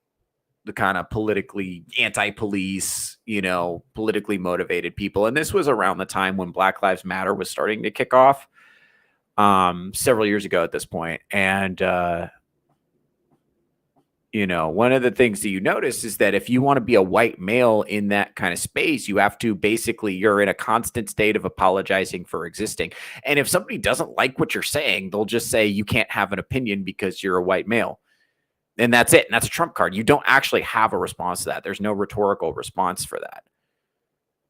the kind of politically anti-police, politically motivated people. And this was around the time when Black Lives Matter was starting to kick off, several years ago at this point. And, one of the things that you notice is that if you want to be a white male in that kind of space, you have to you're in a constant state of apologizing for existing. And if somebody doesn't like what you're saying, they'll just say you can't have an opinion because you're a white male. And that's it. And that's a trump card. You don't actually have a response to that. There's no rhetorical response for that.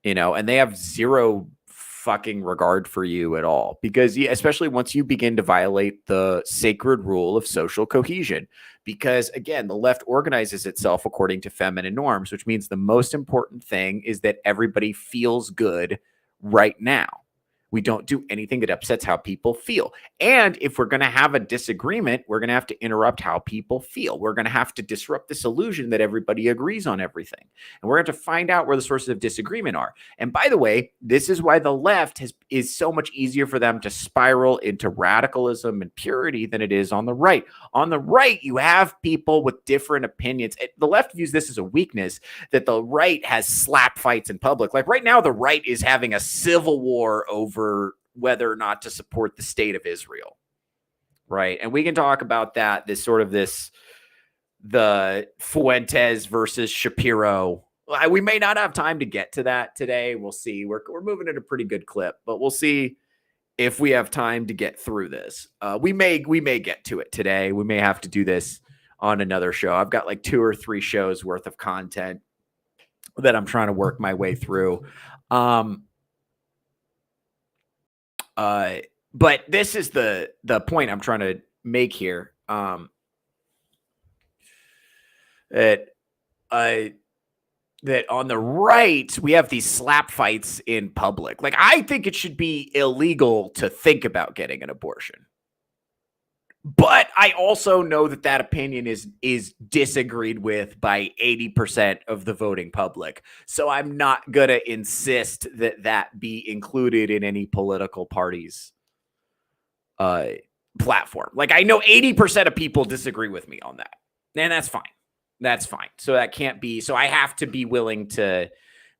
And they have zero fucking regard for you at all, because especially once you begin to violate the sacred rule of social cohesion, because again, the left organizes itself according to feminine norms, which means the most important thing is that everybody feels good right now. We don't do anything that upsets how people feel. And if we're going to have a disagreement, we're going to have to interrupt how people feel. We're going to have to disrupt this illusion that everybody agrees on everything. And we're going to have to find out where the sources of disagreement are. And by the way, this is why the left is so much easier for them to spiral into radicalism and purity than it is on the right. On the right, you have people with different opinions. The left views this as a weakness, that the right has slap fights in public. Like right now, the right is having a civil war over whether or not to support the state of Israel. Right. And we can talk about that, the Fuentes versus Shapiro. We may not have time to get to that today. We'll see. We're moving at a pretty good clip, but we'll see if we have time to get through this. We may get to it today. We may have to do this on another show. I've got like 2 or 3 shows worth of content that I'm trying to work my way through. But this is the point I'm trying to make here. That on the right, we have these slap fights in public. Like, I think it should be illegal to think about getting an abortion. But I also know that opinion is disagreed with by 80% of the voting public. So I'm not going to insist that be included in any political party's platform. Like, I know 80% of people disagree with me on that. And that's fine. That's fine. So that can't be. So I have to be willing to,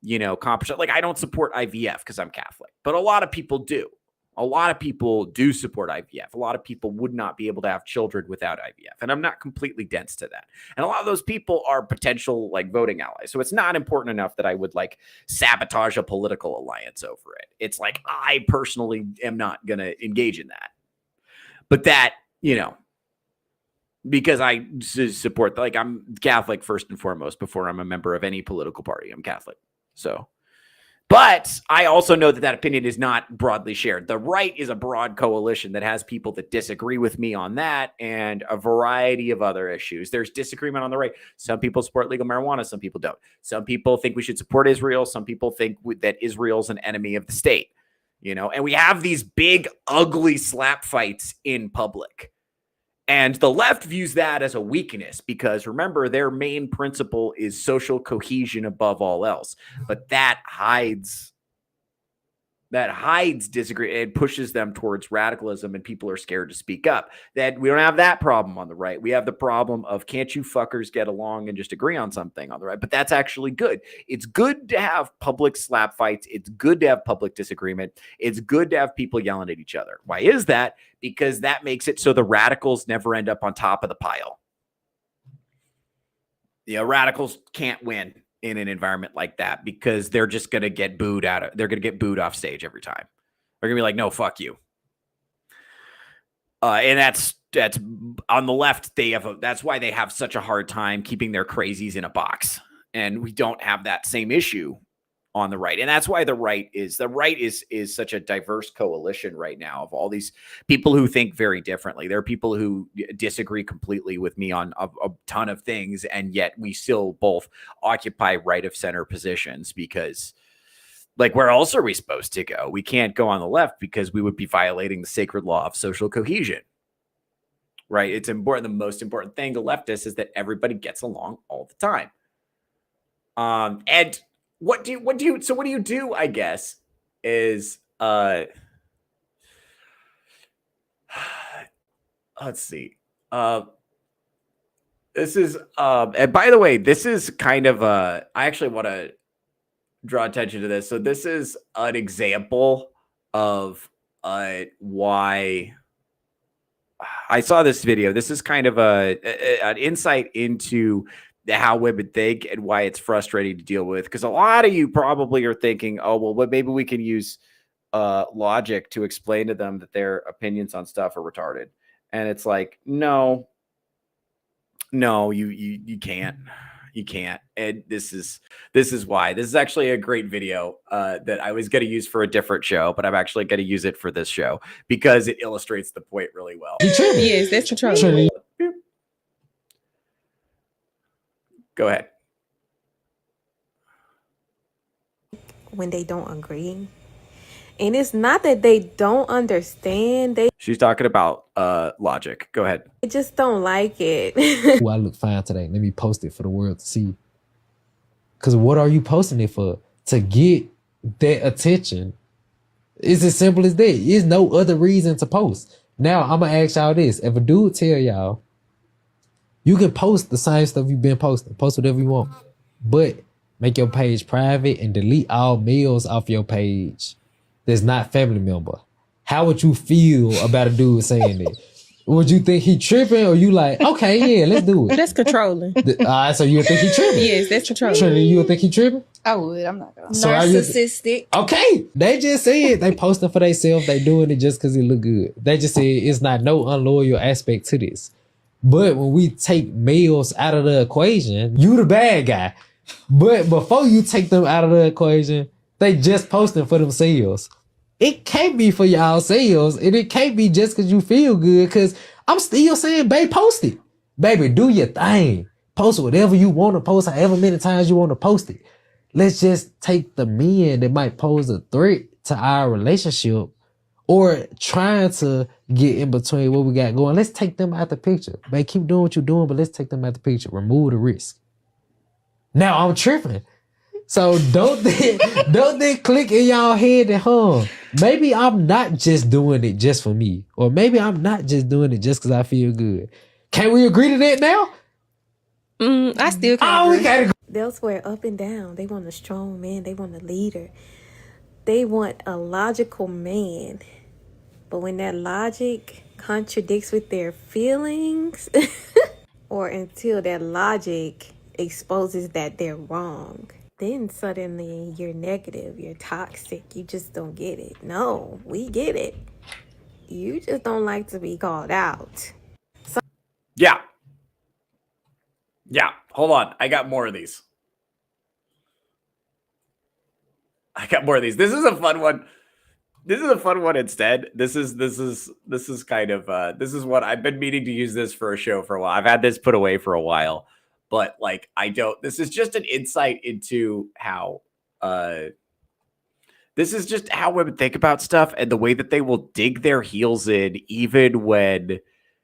accomplish it. Like, I don't support IVF because I'm Catholic, but a lot of people do. A lot of people do support IVF. A lot of people would not be able to have children without IVF. And I'm not completely dense to that. And a lot of those people are potential like voting allies. So it's not important enough that I would like sabotage a political alliance over it. It's like, I personally am not going to engage in that. But that, because I support, like, I'm Catholic first and foremost before I'm a member of any political party. I'm Catholic. So, but I also know that opinion is not broadly shared. The right is a broad coalition that has people that disagree with me on that and a variety of other issues. There's disagreement on the right. Some people support legal marijuana. Some people don't. Some people think we should support Israel. Some people think that Israel's an enemy of the state, and we have these big, ugly slap fights in public. And the left views that as a weakness because, remember, their main principle is social cohesion above all else. But that hides disagree. It pushes them towards radicalism, and people are scared to speak up. That we don't have that problem on the right. We have the problem of can't you fuckers get along and just agree on something on the right? But that's actually good. It's good to have public slap fights. It's good to have public disagreement. It's good to have people yelling at each other. Why is that? Because that makes it so the radicals never end up on top of the pile. Radicals can't win in an environment like that because they're just going to get booed they're going to get booed off stage every time. They're going to be like, no, fuck you. And that's on the left. That's why they have such a hard time keeping their crazies in a box. And we don't have that same issue on the right. And that's why the right is such a diverse coalition right now of all these people who think very differently. There are people who disagree completely with me on a ton of things. And yet we still both occupy right of center positions because, like, where else are we supposed to go? We can't go on the left because we would be violating the sacred law of social cohesion, right? It's important. The most important thing to leftists is that everybody gets along all the time. And what do you do, I guess, is let's see. This is and by the way, this is kind of I actually want to draw attention to this. So this is an example of why I saw this video. This is kind of an insight into how women think and why it's frustrating to deal with. Because a lot of you probably are thinking, oh, well, maybe we can use logic to explain to them that their opinions on stuff are retarded. And it's like, no, you can't. You can't. And this is why. This is actually a great video that I was going to use for a different show, but I'm actually going to use it for this show because it illustrates the point really well. Yes, that's true. Go ahead. When they don't agree. And it's not that they don't understand. She's talking about logic. Go ahead. They just don't like it. I look fine today. Let me post it for the world to see. Because what are you posting it for? To get that attention. It's as simple as that. There's no other reason to post. Now, I'm going to ask y'all this. If a dude tell y'all, you can post the same stuff you've been posting. Post whatever you want. But make your page private and delete all mails off your page that's not family member. How would you feel about a dude saying that? Would you think he tripping or you like, okay, yeah, let's do it? That's controlling. So you would think he tripping? Yes, that's controlling. Trinity, you would think he tripping? I would. I'm not gonna. So Narcissistic. Okay. They just said they posting for themselves. They doing it just because it look good. They just said it's not no unloyal aspect to this. But when we take males out of the equation, you the bad guy. But before you take them out of the equation, they just posting for themselves. It can't be for y'all sales, and it can't be just because you feel good, because I'm still saying, babe, post it. Baby, do your thing. Post whatever you want to post, however many times you want to post it. Let's just take the men that might pose a threat to our relationship or trying to get in between what we got going. Let's take them out the picture. Babe, keep doing what you're doing, but let's take them out the picture. Remove the risk. Now I'm tripping. So don't then click in y'all head that, maybe I'm not just doing it just for me. Or maybe I'm not just doing it just because I feel good. Can we agree to that now? I still can't agree. We gotta. They'll swear up and down. They want a strong man. They want a leader. They want a logical man. But when that logic contradicts with their feelings, or until that logic exposes that they're wrong, then suddenly you're negative, you're toxic, you just don't get it. No, we get it. You just don't like to be called out. Yeah, Yeah, hold on. I got more of these. This is a fun one. Instead. This is kind of this is what I've been meaning to use this for a show for a while. I've had this put away for a while, but like this is just an insight into how this is just how women think about stuff and the way that they will dig their heels in even when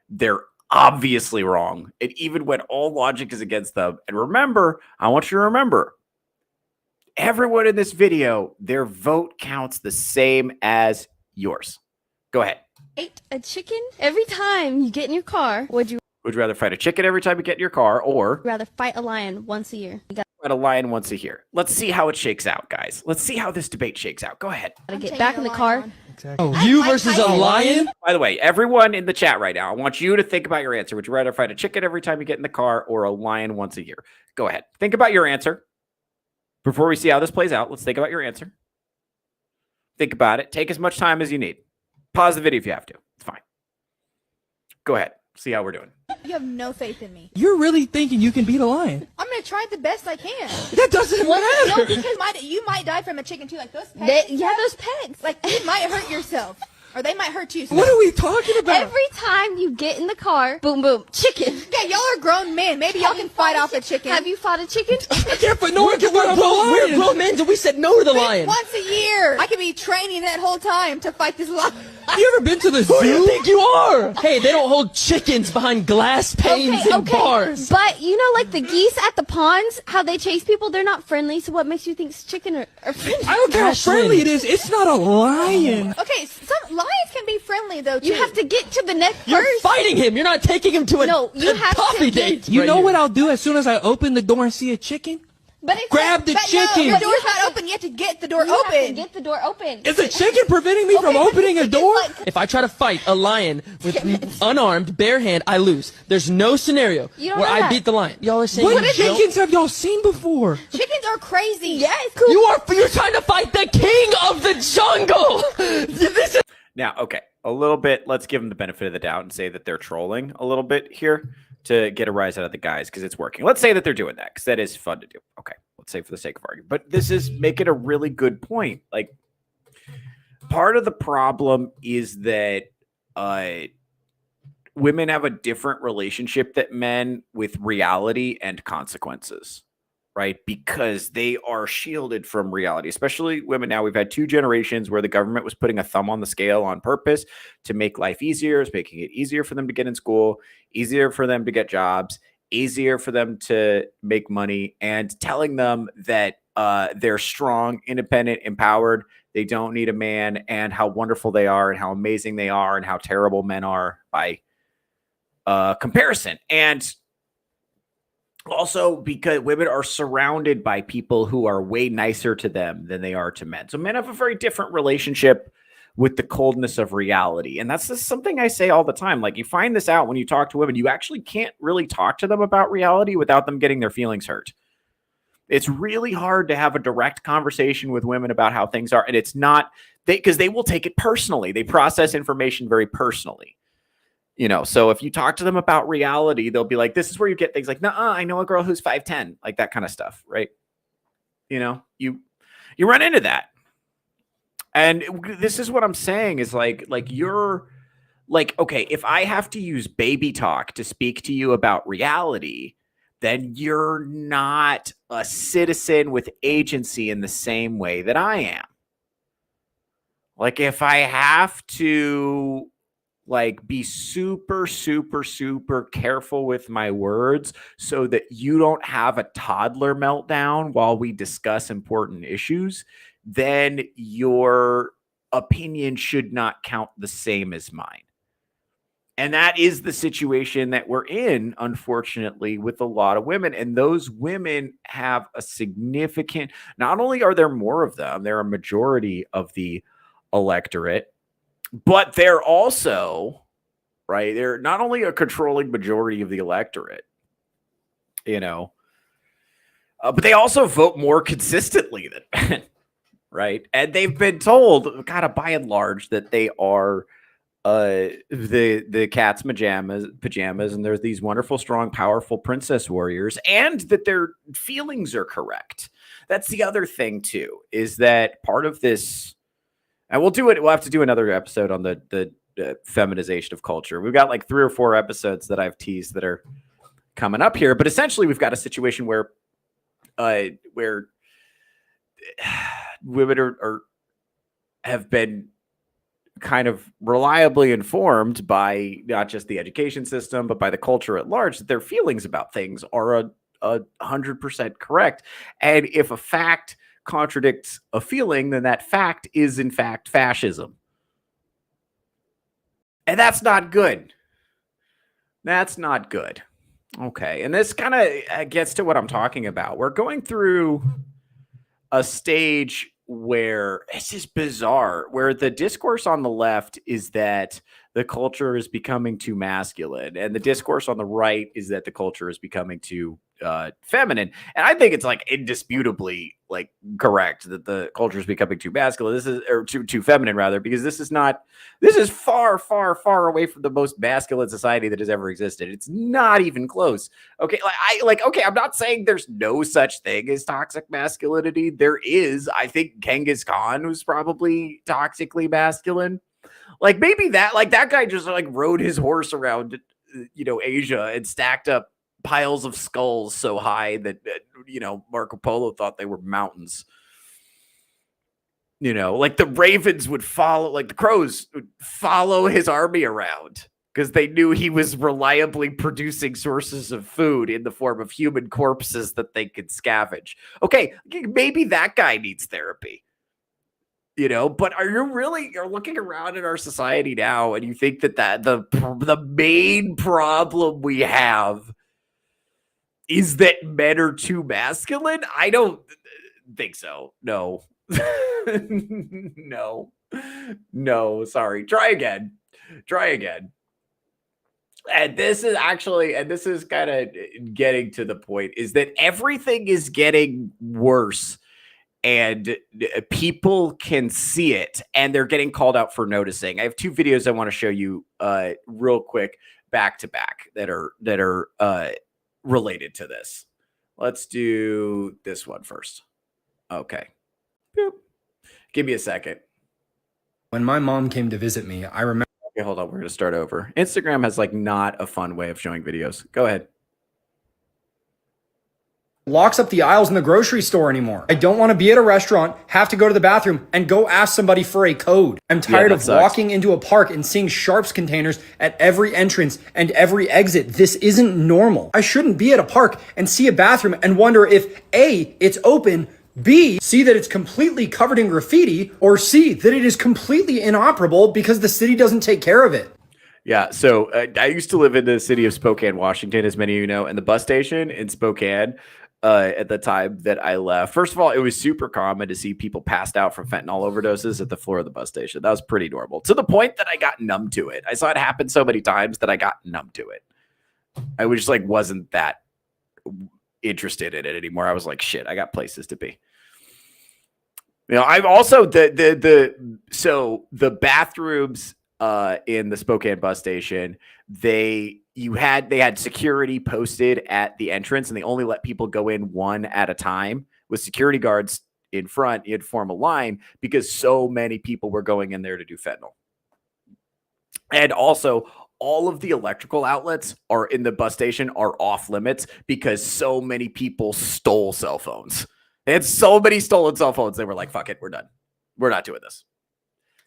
they're obviously wrong and even when all logic is against them. And remember, I want you to remember, everyone in this video, their vote counts the same as yours. Go ahead. Fight a chicken every time you get in your car. Would you rather fight a chicken every time you get in your car or rather fight a lion once a year? You fight a lion once a year? Let's see how it shakes out, guys. Let's see how this debate shakes out. Go ahead. gotta get back in the car. Oh, you versus a lion? By the way, everyone in the chat right now, I want you to think about your answer. Would you rather fight a chicken every time you get in the car or a lion once a year? Go ahead. Think about your answer. Before we see how this plays out, let's think about your answer. Think about it. Take as much time as you need. Pause the video if you have to. It's fine. Go ahead. See how we're doing. You have no faith in me. You're really thinking you can beat a lion? I'm gonna try the best I can. That doesn't matter. No, because you might die from a chicken too. Like those pegs. Those pegs. Like you might hurt yourself, or they might hurt you. So What are we talking about? Every time you get in the car, boom, boom, chicken. Yeah, y'all are grown men. Maybe y'all can fight off a chicken. Have you fought a chicken? Yeah, but no one can fight off a lion. We're grown men, and we said no to the lion. Once a year. I could be training that whole time to fight this lion. You ever been to the zoo? Who do you think you are? Hey, they don't hold chickens behind glass panes and bars. But you know, like the geese at the ponds, how they chase people, they're not friendly. So what makes you think chicken are friendly? I don't care how friendly it is. It's not a lion. Okay, some lions can be friendly though. Too. You have to get to the neck You're first. fighting him. You're not taking him to a coffee date. You know what I'll do as soon as I open the door and see a chicken? But it's Grab the chicken. No, the door's not open. You have to get the door open. Have to get the door open. Is a chicken preventing me from opening a door? If I try to fight a lion with unarmed, bare hand, I lose. There's no scenario where I beat the lion. Y'all are saying What chickens have y'all seen before? Chickens are crazy. Yes. You're trying to fight the king of the jungle. This is Now, okay, a little bit. Let's give them the benefit of the doubt and say that they're trolling a little bit here to get a rise out of the guys because it's working. Let's say that they're doing that because that is fun to do. Okay, let's say for the sake of argument. But this is making a really good point. Like, part of the problem is that women have a different relationship than men with reality and consequences, right? Because they are shielded from reality, especially women now. We've had 2 generations where the government was putting a thumb on the scale on purpose to make life easier, is making it easier for them to get in school, easier for them to get jobs, easier for them to make money, and telling them that they're strong, independent, empowered. They don't need a man, and how wonderful they are and how amazing they are and how terrible men are by comparison. And also because women are surrounded by people who are way nicer to them than they are to men. So men have a very different relationship with the coldness of reality. And that's just something I say all the time. Like, you find this out when you talk to women. You actually can't really talk to them about reality without them getting their feelings hurt. It's really hard to have a direct conversation with women about how things are. And it's not because they will take it personally. They process information very personally. You know, so if you talk to them about reality, they'll be like, this is where you get things like, nah, I know a girl who's 5'10", like that kind of stuff, right? You know, you run into that. And this is what I'm saying is like you're like, okay, if I have to use baby talk to speak to you about reality, then you're not a citizen with agency in the same way that I am. Like, if I have to like be super, super, super careful with my words so that you don't have a toddler meltdown while we discuss important issues, then your opinion should not count the same as mine. And that is the situation that we're in, unfortunately, with a lot of women. And those women have a significant, not only are there more of them, they're a majority of the electorate, but they're also, right, they're not only a controlling majority of the electorate, you know, but they also vote more consistently than men, right? And they've been told, kind of by and large, that they are the cat's pajamas, and there's these wonderful, strong, powerful princess warriors, and that their feelings are correct. That's the other thing too, is that part of this, and we'll have to do another episode on the feminization of culture. We've got like 3 or 4 episodes that I've teased that are coming up here, but essentially we've got a situation where women have been kind of reliably informed by not just the education system, but by the culture at large, that their feelings about things are 100% correct. And if a fact contradicts a feeling, then that fact is in fact fascism. And that's not good. That's not good. Okay. And this kind of gets to what I'm talking about. We're going through a stage where it's just bizarre, where the discourse on the left is that the culture is becoming too masculine, and the discourse on the right is that the culture is becoming too feminine. And I think it's like indisputably like correct that the culture is becoming too masculine. This is, or too feminine rather, because this is far, far, far away from the most masculine society that has ever existed. It's not even close. Okay. Okay, I'm not saying there's no such thing as toxic masculinity. There is. I think Genghis Khan was probably toxically masculine. Like maybe that guy just like rode his horse around, Asia and stacked up piles of skulls so high that, Marco Polo thought they were mountains. Like the ravens would follow, like the crows would follow his army around because they knew he was reliably producing sources of food in the form of human corpses that they could scavenge. Okay, maybe that guy needs therapy. But you're looking around at our society now and you think that the main problem we have is that men are too masculine? I don't think so. No. No, sorry. Try again. And this is kind of getting to the point, is that everything is getting worse. And people can see it, and they're getting called out for noticing. I have 2 videos I want to show you real quick, back to back, that are related to this. Let's do this one first. Okay. Boop. Give me a second. When my mom came to visit me, I remember. Okay, hold on. We're going to start over. Instagram has like not a fun way of showing videos. Go ahead. Locks up the aisles in the grocery store anymore. I don't want to be at a restaurant, have to go to the bathroom, and go ask somebody for a code. I'm tired of walking into a park and seeing Sharps containers at every entrance and every exit. This isn't normal. I shouldn't be at a park and see a bathroom and wonder if A, it's open, B, see that it's completely covered in graffiti, or C, that it is completely inoperable because the city doesn't take care of it. Yeah, so I used to live in the city of Spokane, Washington, as many of you know, and the bus station in Spokane, at the time that I left. First of all, it was super common to see people passed out from fentanyl overdoses at the floor of the bus station. That was pretty normal, to the point that I got numb to it. I saw it happen so many times that I got numb to it. I was just like, wasn't that interested in it anymore. I was like, shit, I got places to be. I've also the bathrooms in the Spokane bus station, they had security posted at the entrance, and they only let people go in one at a time with security guards in front. You'd form a line because so many people were going in there to do fentanyl. And also, all of the electrical outlets are in the bus station are off limits because so many people stole cell phones. They had so many stolen cell phones. They were like, fuck it, we're done. We're not doing this.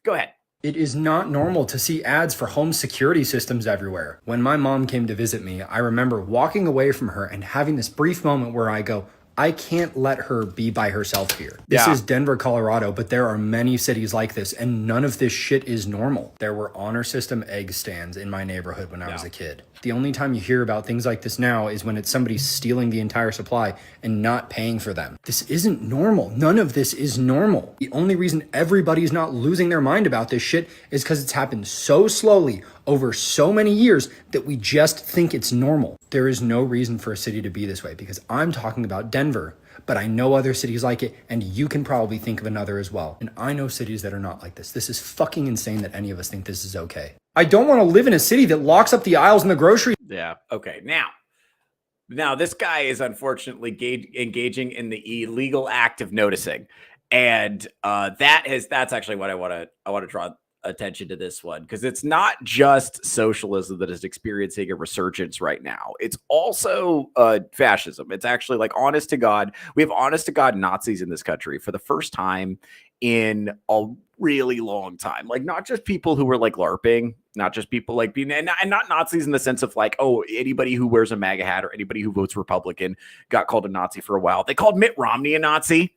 Go ahead. It is not normal to see ads for home security systems everywhere. When my mom came to visit me, I remember walking away from her and having this brief moment where I go, I can't let her be by herself here. This is Denver, Colorado, but there are many cities like this, and none of this shit is normal. There were honor system egg stands in my neighborhood when I was a kid. The only time you hear about things like this now is when it's somebody stealing the entire supply and not paying for them. This isn't normal. None of this is normal. The only reason everybody's not losing their mind about this shit is because it's happened so slowly over so many years that we just think it's normal. There is no reason for a city to be this way, because I'm talking about Denver, but I know other cities like it, and you can probably think of another as well. And I know cities that are not like this. This is fucking insane that any of us think this is okay. I don't want to live in a city that locks up the aisles in the grocery. Yeah. Okay. Now this guy is unfortunately engaging in the illegal act of noticing, and that's actually what I want to draw attention to this one, because it's not just socialism that is experiencing a resurgence right now. It's also fascism. It's actually like, honest to God, we have honest to God Nazis in this country for the first time in a really long time. Like, not just people who were like LARPing, not just people like being, and not Nazis in the sense of like, oh, anybody who wears a MAGA hat or anybody who votes Republican got called a Nazi for a while. They called Mitt Romney a Nazi.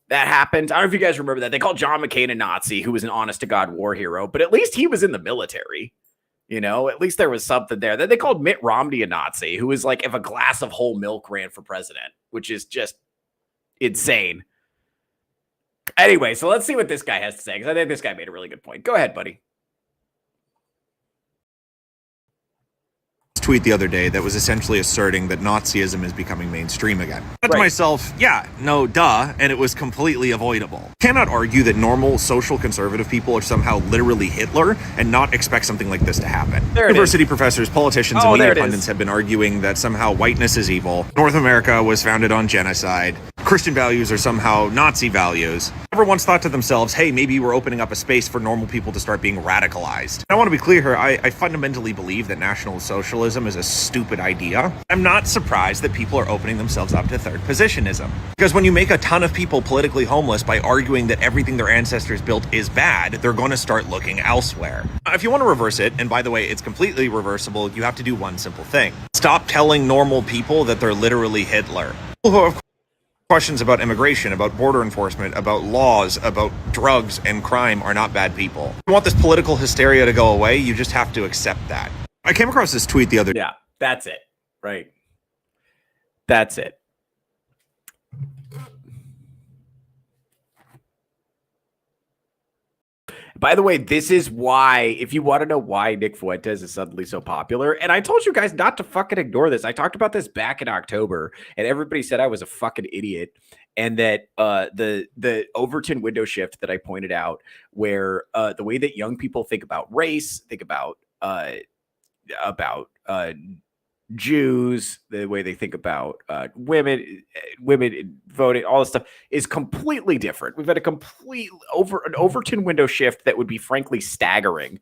That happened. I don't know if you guys remember that. They called John McCain a Nazi, who was an honest to God war hero, but at least he was in the military. You know, at least there was something there. Then they called Mitt Romney a Nazi, who was like, if a glass of whole milk ran for president, which is just insane. Anyway, so let's see what this guy has to say, because I think this guy made a really good point. Go ahead, buddy. Tweet the other day that was essentially asserting that Nazism is becoming mainstream again. I thought to myself, yeah, no, duh, and it was completely avoidable. Cannot argue that normal social conservative people are somehow literally Hitler and not expect something like this to happen. University professors, politicians, and media pundits have been arguing that somehow whiteness is evil, North America was founded on genocide, Christian values are somehow Nazi values. Never once thought to themselves, hey, maybe we're opening up a space for normal people to start being radicalized. And I want to be clear here, I fundamentally believe that National Socialism is a stupid idea. I'm not surprised that people are opening themselves up to third positionism. Because when you make a ton of people politically homeless by arguing that everything their ancestors built is bad, they're going to start looking elsewhere. If you want to reverse it, and by the way, it's completely reversible, you have to do one simple thing. Stop telling normal people that they're literally Hitler. People who have questions about immigration, about border enforcement, about laws, about drugs and crime are not bad people. If you want this political hysteria to go away, you just have to accept that. I came across this tweet the other day. Yeah, that's it. Right. That's it. By the way, this is why, if you want to know why Nick Fuentes is suddenly so popular, and I told you guys not to fucking ignore this. I talked about this back in October, and everybody said I was a fucking idiot, and that the Overton window shift that I pointed out, where the way that young people think about race, think about Jews, the way they think about women voting, all this stuff is completely different. We've had an Overton window shift that would be frankly staggering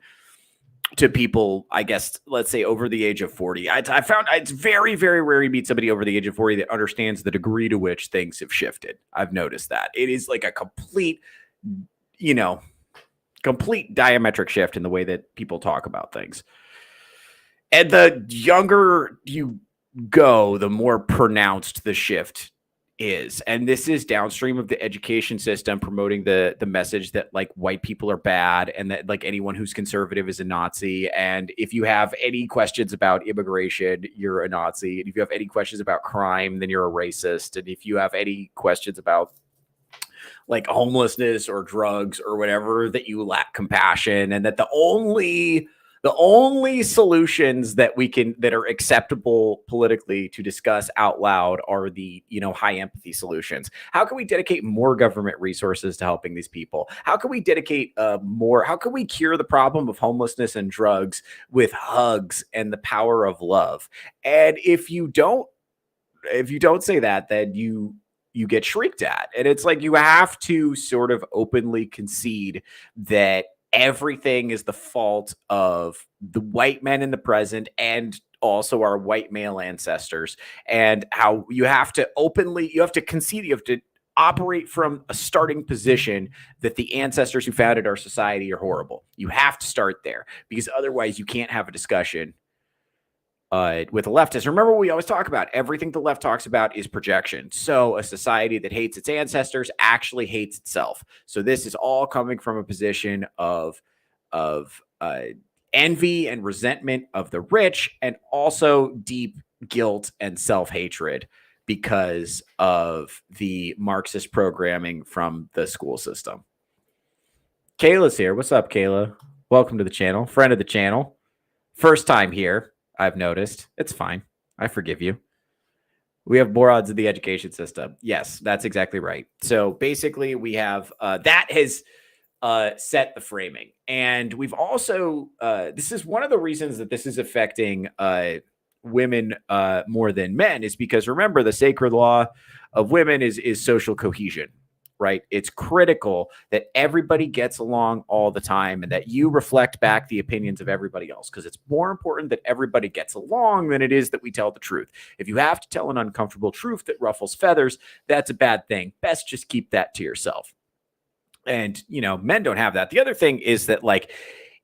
to people, I guess, let's say over the age of 40. I found it's very, very rare you meet somebody over the age of 40 that understands the degree to which things have shifted. I've noticed that. It is like a complete diametric shift in the way that people talk about things. And the younger you go, the more pronounced the shift is. And this is downstream of the education system promoting the message that like white people are bad and that like anyone who's conservative is a Nazi. And if you have any questions about immigration, you're a Nazi. And if you have any questions about crime, then you're a racist. And if you have any questions about like homelessness or drugs or whatever, that you lack compassion, and that the only solutions that are acceptable politically to discuss out loud are the, high empathy solutions. How can we dedicate more government resources to helping these people? How can we dedicate how can we cure the problem of homelessness and drugs with hugs and the power of love? And if you don't say that, then you get shrieked at. And it's like, you have to sort of openly concede that everything is the fault of the white men in the present and also our white male ancestors, and how you have to concede, you have to operate from a starting position that the ancestors who founded our society are horrible. You have to start there, because otherwise you can't have a discussion with the leftists. Remember, we always talk about everything the left talks about is projection. So a society that hates its ancestors actually hates itself. So this is all coming from a position of envy and resentment of the rich, and also deep guilt and self-hatred because of the Marxist programming from the school system. Kayla's here. What's up, Kayla? Welcome to the channel. Friend of the channel. First time here. I've noticed. It's fine. I forgive you. We have more odds in the education system. Yes, that's exactly right. So basically we have that has set the framing. And we've also, this is one of the reasons that this is affecting women more than men, is because remember, the sacred law of women is social cohesion, right? It's critical that everybody gets along all the time and that you reflect back the opinions of everybody else, because it's more important that everybody gets along than it is that we tell the truth. If you have to tell an uncomfortable truth that ruffles feathers, that's a bad thing. Best just keep that to yourself. And, you know, men don't have that. The other thing is that, like,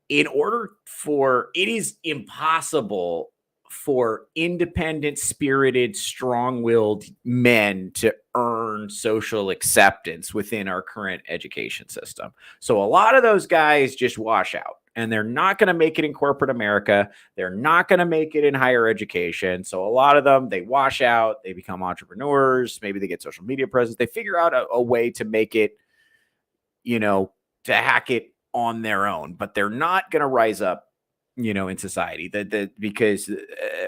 in order for, it is impossible for independent, spirited, strong-willed men to earn social acceptance within our current education system. So a lot of those guys just wash out, and they're not going to make it in corporate America. They're not going to make it in higher education. So a lot of them, they wash out, they become entrepreneurs. Maybe they get social media presence. They figure out a way to make it, you know, to hack it on their own, but they're not going to rise up, you know, in society. Because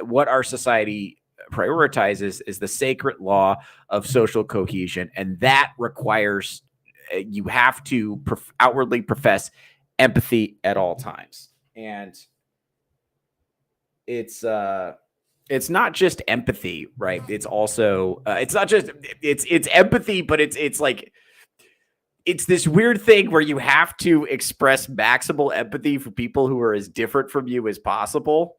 what our society prioritizes is the sacred law of social cohesion, and that requires you have to outwardly profess empathy at all times. And it's not just empathy, right? It's also it's not just it's empathy, but it's like, it's this weird thing where you have to express maximal empathy for people who are as different from you as possible.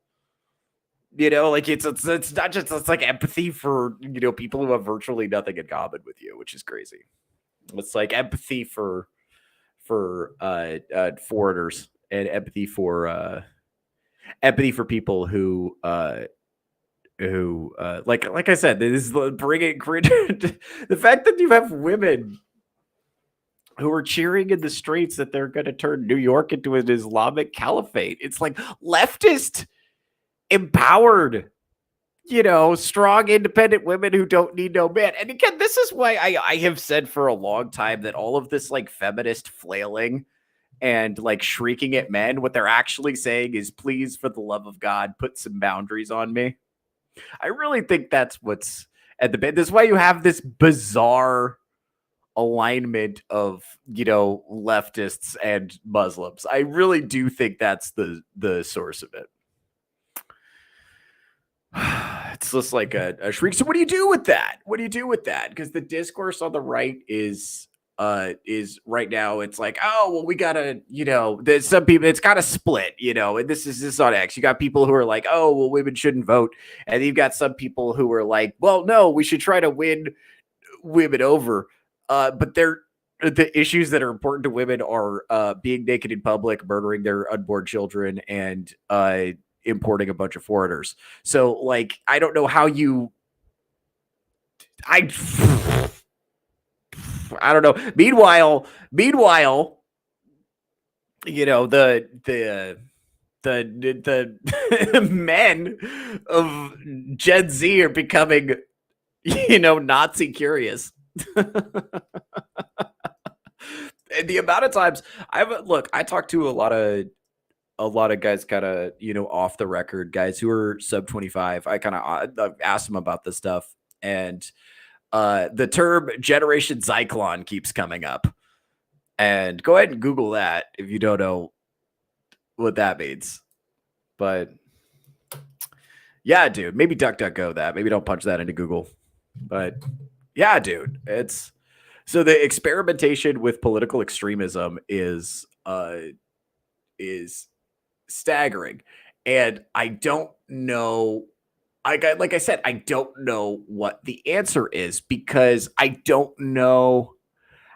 You know, like it's not just, it's like empathy for, you know, people who have virtually nothing in common with you, which is crazy. It's like empathy for foreigners, and empathy for people who like I said, this is bringing the fact that you have women who are cheering in the streets that they're going to turn New York into an Islamic caliphate. It's like leftist, empowered, you know, strong, independent women who don't need no man. And again, this is why I have said for a long time that all of this like feminist flailing and like shrieking at men, what they're actually saying is, please, for the love of God, put some boundaries on me. I really think that's what's at the bit. This is why you have this bizarre alignment of, you know, leftists and Muslims. I really do think that's the source of it. It's just like a shriek. So what do you do with that? What do you do with that? Because the discourse on the right is right now, it's like, oh, well, we gotta, you know, there's some people, it's gotta split, you know, and this is on X. You got people who are like, oh, well, women shouldn't vote. And you've got some people who are like, well, no, we should try to win women over. But the issues that are important to women are being naked in public, murdering their unborn children, and importing a bunch of foreigners. So, like, I don't know how you. I don't know. Meanwhile, you know, the men of Gen Z are becoming, you know, Nazi curious. And the amount of times I talked to a lot of guys, kind of, you know, off the record, guys who are sub 25. I kind of asked them about this stuff, and the term Generation Zyklon keeps coming up. And go ahead and Google that if you don't know what that means. But yeah, dude, maybe DuckDuckGo that. Maybe don't punch that into Google. But yeah, dude, it's so the experimentation with political extremism is staggering. And I don't know. Like I said, I don't know what the answer is, because I don't know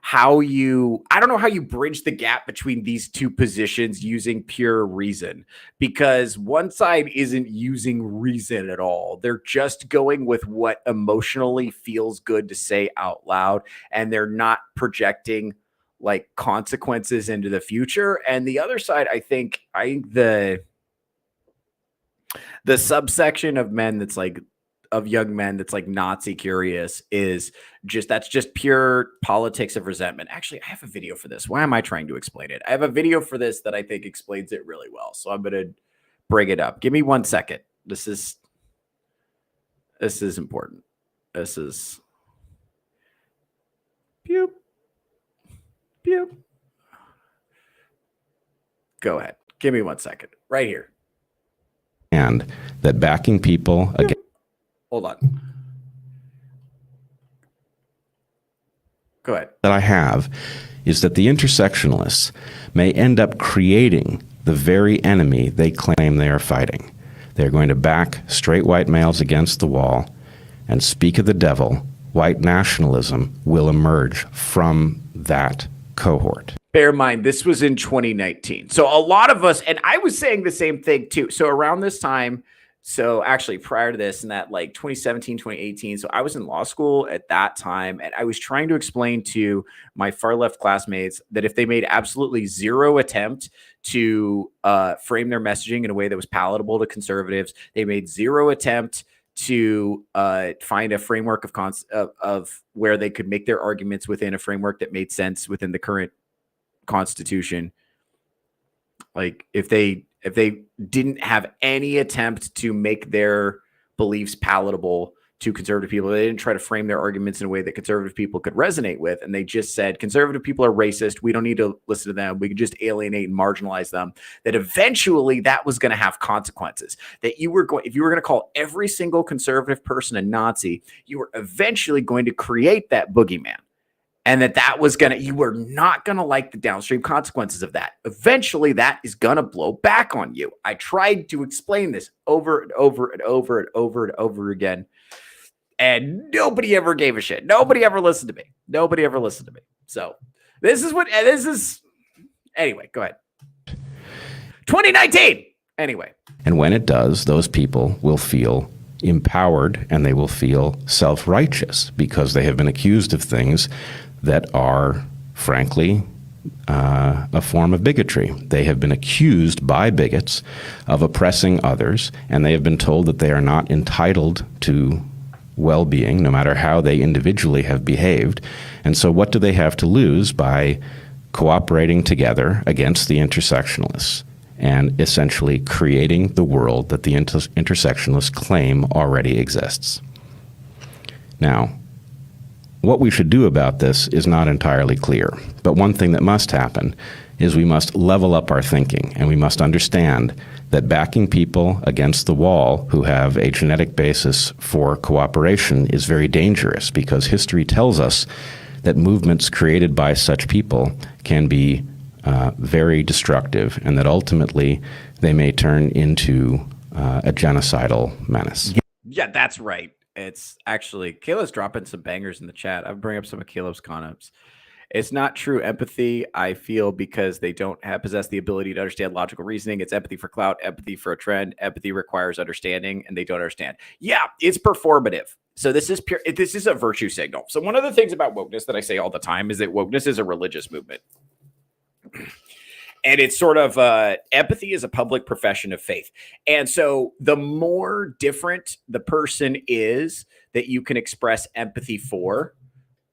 how you bridge the gap between these two positions using pure reason, because one side isn't using reason at all. They're just going with what emotionally feels good to say out loud, and they're not projecting like consequences into the future. And the other side, I think the subsection of men that's like, of young men that's like Nazi curious, is just pure politics of resentment. Actually, I have a video for this. Why am I trying to explain it? I have a video for this that I think explains it really well. So I'm going to bring it up. Give me 1 second. This is important. This is pew. Go ahead. Give me 1 second. Right here. And that backing people against. Hold on. Go ahead. That I have is that the intersectionalists may end up creating the very enemy they claim they are fighting. They're going to back straight white males against the wall and speak of the devil. White nationalism will emerge from that cohort. Bear in mind, this was in 2019. So a lot of us, and I was saying the same thing too. So around this time, so actually prior to this, in that like 2017, 2018. So I was in law school at that time, and I was trying to explain to my far left classmates that if they made absolutely zero attempt to frame their messaging in a way that was palatable to conservatives, they made zero attempt to find a framework of where they could make their arguments within a framework that made sense within the current Constitution. Like if they didn't have any attempt to make their beliefs palatable to conservative people, they didn't try to frame their arguments in a way that conservative people could resonate with, and they just said conservative people are racist, we don't need to listen to them, we can just alienate and marginalize them, that eventually that was going to have consequences. That you were going, if you were going to call every single conservative person a Nazi, you were eventually going to create that boogeyman. And that was going to, you were not going to like the downstream consequences of that. Eventually, that is going to blow back on you. I tried to explain this over and over and over and over and over again. And nobody ever gave a shit. Nobody ever listened to me. Nobody ever listened to me. So this is, anyway, go ahead. 2019. Anyway. And when it does, those people will feel empowered and they will feel self-righteous because they have been accused of things that are, frankly, a form of bigotry. They have been accused by bigots of oppressing others, and they have been told that they are not entitled to well-being, no matter how they individually have behaved. And so what do they have to lose by cooperating together against the intersectionalists and essentially creating the world that the intersectionalists claim already exists? Now, what we should do about this is not entirely clear, but one thing that must happen is we must level up our thinking, and we must understand that backing people against the wall who have a genetic basis for cooperation is very dangerous, because history tells us that movements created by such people can be very destructive, and that ultimately they may turn into a genocidal menace. Yeah, that's right. It's actually, Kayla's dropping some bangers in the chat. I'll bring up some of Caleb's comments. It's not true empathy, I feel, because they don't possess the ability to understand logical reasoning. It's empathy for clout, empathy for a trend. Empathy requires understanding, and they don't understand. Yeah, it's performative. So this is pure. This is a virtue signal. So one of the things about wokeness that I say all the time is that wokeness is a religious movement. And it's sort of empathy is a public profession of faith. And so the more different the person is that you can express empathy for,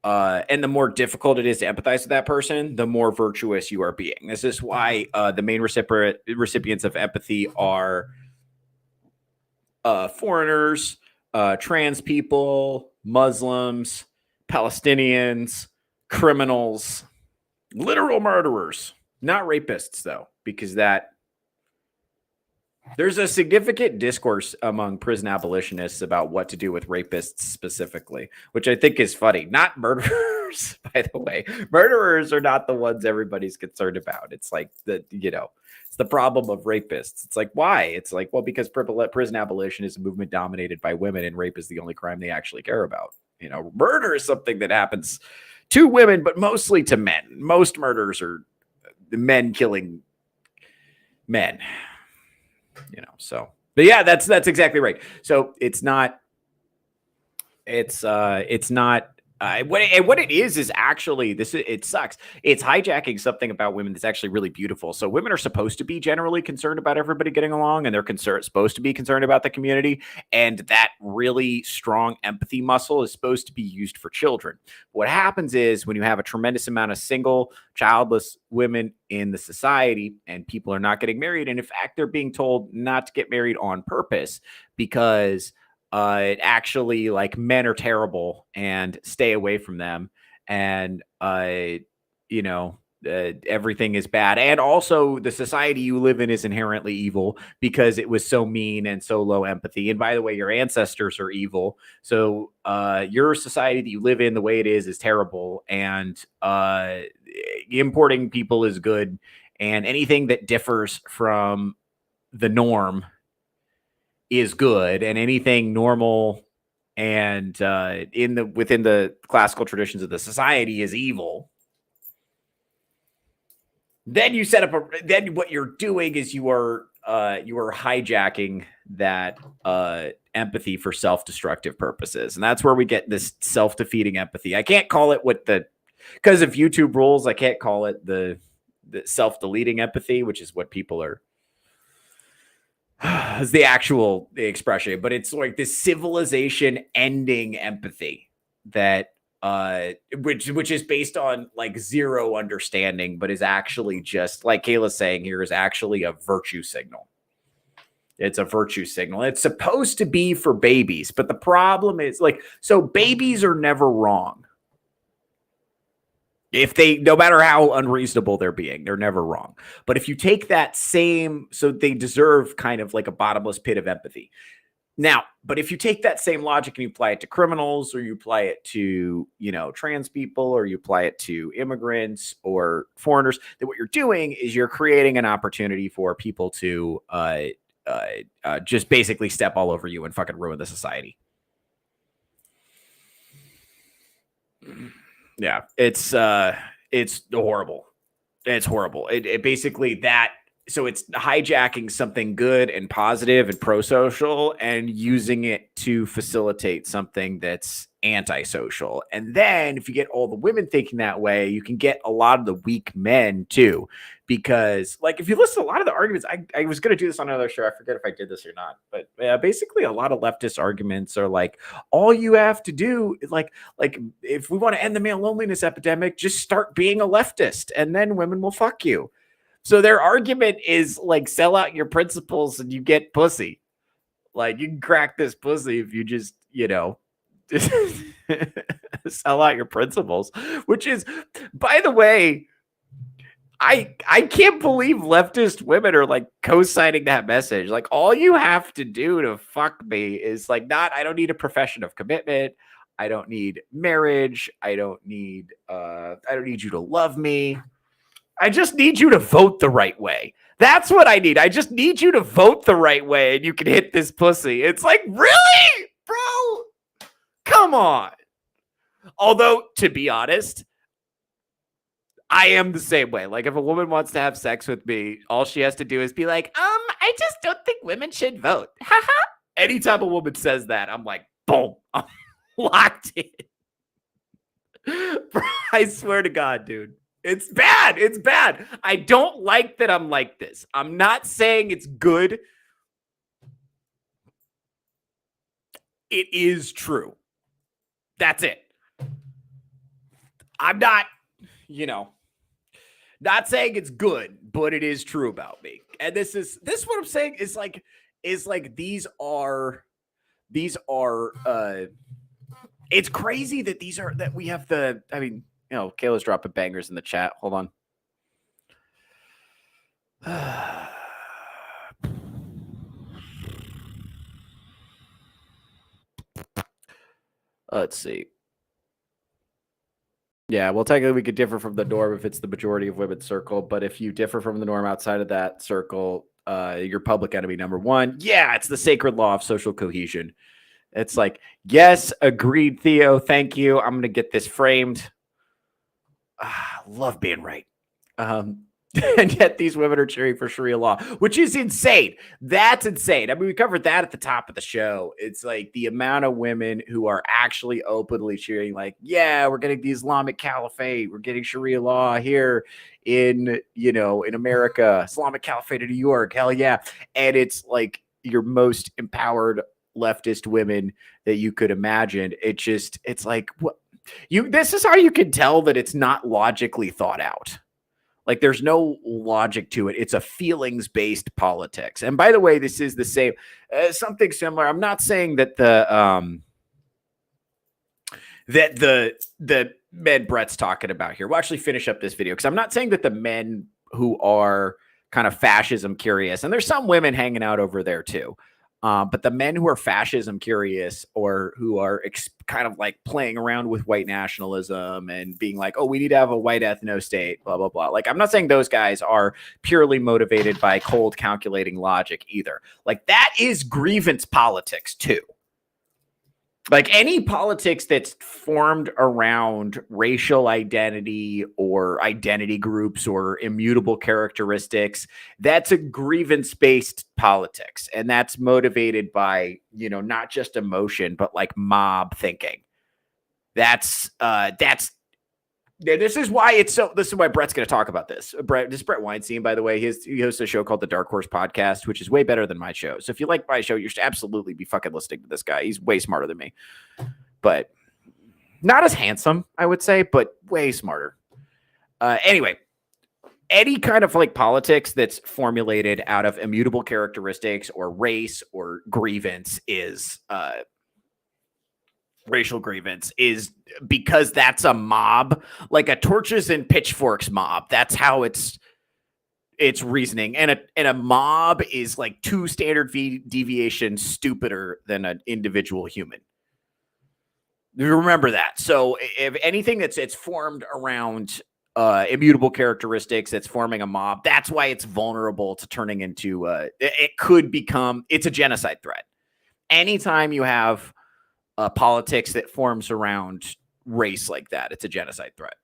and the more difficult it is to empathize with that person, the more virtuous you are being. This is why the main recipients of empathy are foreigners, trans people, Muslims, Palestinians, criminals, literal murderers. Not rapists, though, because there's a significant discourse among prison abolitionists about what to do with rapists specifically, which I think is funny. Not murderers, by the way. Murderers are not the ones everybody's concerned about. It's like it's the problem of rapists. It's like, why? It's like, well, because prison abolition is a movement dominated by women, and rape is the only crime they actually care about. Murder is something that happens to women, but mostly to men. Most murders are men killing men, but yeah, that's exactly right. So it's not what it is actually it sucks. It's hijacking something about women that's actually really beautiful. So women are supposed to be generally concerned about everybody getting along, and they're supposed to be concerned about the community. And that really strong empathy muscle is supposed to be used for children. What happens is when you have a tremendous amount of single, childless women in the society, and people are not getting married, and in fact, they're being told not to get married on purpose because it actually, like, men are terrible and stay away from them. And, everything is bad. And also the society you live in is inherently evil because it was so mean and so low empathy. And by the way, your ancestors are evil. So your society that you live in, the way it is terrible. And importing people is good. And anything that differs from the norm is good. And anything normal and within the classical traditions of the society is evil. Then you set up then what you're doing is you are hijacking that empathy for self-destructive purposes. And that's where we get this self-defeating empathy. I can't call it because of YouTube rules, I can't call it the self-deleting empathy, which is what people are is the actual expression, but it's like this civilization ending empathy that which is based on like zero understanding, but is actually just like Kayla's saying here, is actually a virtue signal. It's a virtue signal. It's supposed to be for babies, but the problem is so babies are never wrong. No matter how unreasonable they're being, they're never wrong. But if you take that so they deserve kind of like a bottomless pit of empathy. Now, but if you take that same logic and you apply it to criminals, or you apply it to, trans people, or you apply it to immigrants or foreigners, then what you're doing is you're creating an opportunity for people to just basically step all over you and fucking ruin the society. Yeah, it's horrible. It's horrible. It basically so it's hijacking something good and positive and pro-social and using it to facilitate something that's antisocial. And then if you get all the women thinking that way, you can get a lot of the weak men too. Because if you listen to a lot of the arguments, I was going to do this on another show. I forget if I did this or not. But basically a lot of leftist arguments are all you have to do is if we want to end the male loneliness epidemic, just start being a leftist and then women will fuck you. So their argument is sell out your principles and you get pussy. You can crack this pussy if you just, sell out your principles, which is, by the way, I can't believe leftist women are co-signing that message. All you have to do to fuck me is I don't need a profession of commitment. I don't need marriage. I don't need you to love me. I just need you to vote the right way. That's what I need. I just need you to vote the right way and you can hit this pussy. It's really? Bro? Come on. Although, to be honest, I am the same way. If a woman wants to have sex with me, all she has to do is be I just don't think women should vote. Anytime a woman says that, I'm boom, I'm locked in. Bro, I swear to God, dude. It's bad. It's bad. I don't like that I'm like this. I'm not saying it's good. It is true. That's it. I'm not, not saying it's good, but it is true about me. And this is what I'm saying is these are it's crazy that we have Kayla's dropping bangers in the chat. Hold on. Let's see. Yeah, well, technically we could differ from the norm if it's the majority of women's circle, but if you differ from the norm outside of that circle, you're public enemy number one. Yeah, it's the sacred law of social cohesion. It's yes, agreed, Theo. Thank you. I'm going to get this framed. Love being right. And yet these women are cheering for Sharia law, which is insane. That's insane. I mean, we covered that at the top of the show. It's the amount of women who are actually openly cheering, yeah, we're getting the Islamic Caliphate. We're getting Sharia law here in America, Islamic Caliphate in New York. Hell yeah. And it's your most empowered leftist women that you could imagine. It's what this is how you can tell that it's not logically thought out. There's no logic to it. It's a feelings-based politics. And by the way, this is the same, something similar. I'm not saying that the men Brett's talking about here. We'll actually finish up this video because I'm not saying that the men who are kind of fascism curious, and there's some women hanging out over there too, but the men who are fascism curious or who are kind of like playing around with white nationalism and being like, oh, we need to have a white ethno state, blah, blah, blah. Like, I'm not saying those guys are purely motivated by cold calculating logic either. Like, that is grievance politics too. Like, any politics that's formed around racial identity or identity groups or immutable characteristics, that's a grievance-based politics. And that's motivated by, you know, not just emotion, but like mob thinking. This is why this is why Brett's going to talk about this. This is Brett Weinstein, by the way. He hosts a show called the Dark Horse Podcast, which is way better than my show. So if you like my show, you should absolutely be fucking listening to this guy. He's way smarter than me, but not as handsome, I would say, but way smarter. Anyway, any kind of like politics that's formulated out of immutable characteristics or race or grievance is racial grievance is because that's a mob, like a torches and pitchforks mob. That's how it's reasoning. And a mob is like 2 standard deviations stupider than an individual human. Remember that. So if anything it's formed around immutable characteristics, that's forming a mob, that's why it's vulnerable to turning into it's a genocide threat. Anytime you have politics that forms around race like that, it's a genocide threat.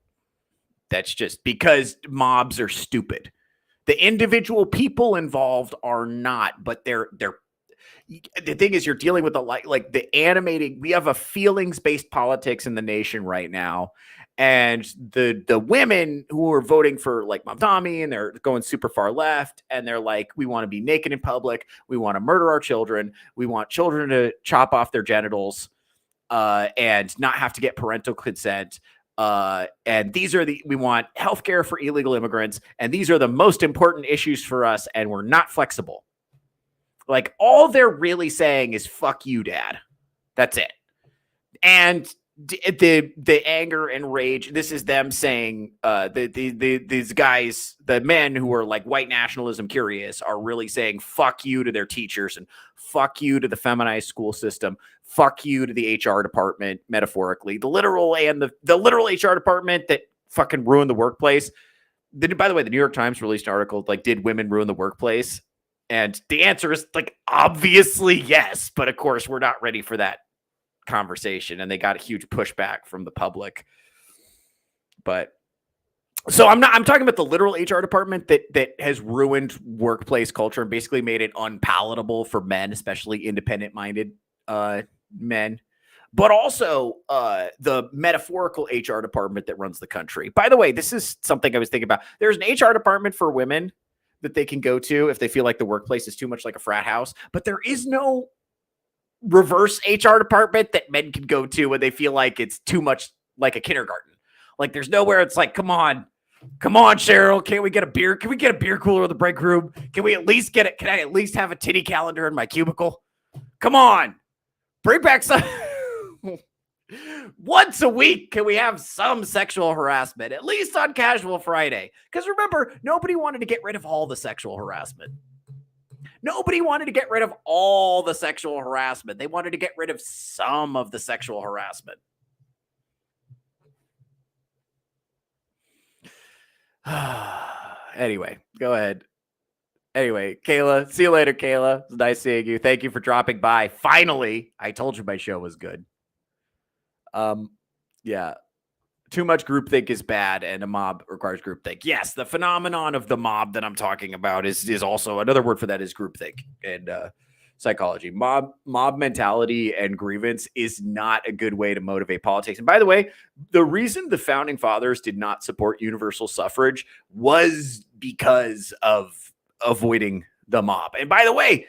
That's just because mobs are stupid. The individual people involved are not, but they're the thing is, you're dealing with like the animating. We have a feelings-based politics in the nation right now, and the women who are voting for like Mamdani, and they're going super far left, and they're like, we want to be naked in public, we want to murder our children, we want children to chop off their genitals, and not have to get parental consent. And we want healthcare for illegal immigrants. And these are the most important issues for us. And we're not flexible. Like, all they're really saying is fuck you, dad. That's it. And the anger and rage, this is them saying, these guys, the men who are like white nationalism curious, are really saying fuck you to their teachers and fuck you to the feminized school system. Fuck you to the HR department, metaphorically. The literal and the literal HR department that fucking ruined the workplace. By the way, the New York Times released an article like, did women ruin the workplace? And the answer is like, obviously yes. But of course, we're not ready for that conversation. And they got a huge pushback from the public. But so I'm talking about the literal HR department that has ruined workplace culture and basically made it unpalatable for men, especially independent-minded men, but also the metaphorical HR department that runs the country. By the way, this is something I was thinking about. There's an HR department for women that they can go to if they feel like the workplace is too much like a frat house, but there is no reverse HR department that men can go to when they feel like it's too much like a kindergarten. Like, there's nowhere it's like, come on, Cheryl, can't we get a beer? Can we get a beer cooler in the break room? Can we at least get it? Can I at least have a titty calendar in my cubicle? Come on. Bring back some. Once a week, can we have some sexual harassment, at least on Casual Friday? Because remember, nobody wanted to get rid of all the sexual harassment. Nobody wanted to get rid of all the sexual harassment. They wanted to get rid of some of the sexual harassment. Anyway, go ahead. Anyway, Kayla, see you later, Kayla. It's nice seeing you. Thank you for dropping by. Finally, I told you my show was good. Yeah. Too much groupthink is bad, and a mob requires groupthink. Yes, the phenomenon of the mob that I'm talking about is also another word for that is groupthink and psychology. Mob mentality and grievance is not a good way to motivate politics. And by the way, the reason the founding fathers did not support universal suffrage was because of avoiding the mob. And by the way,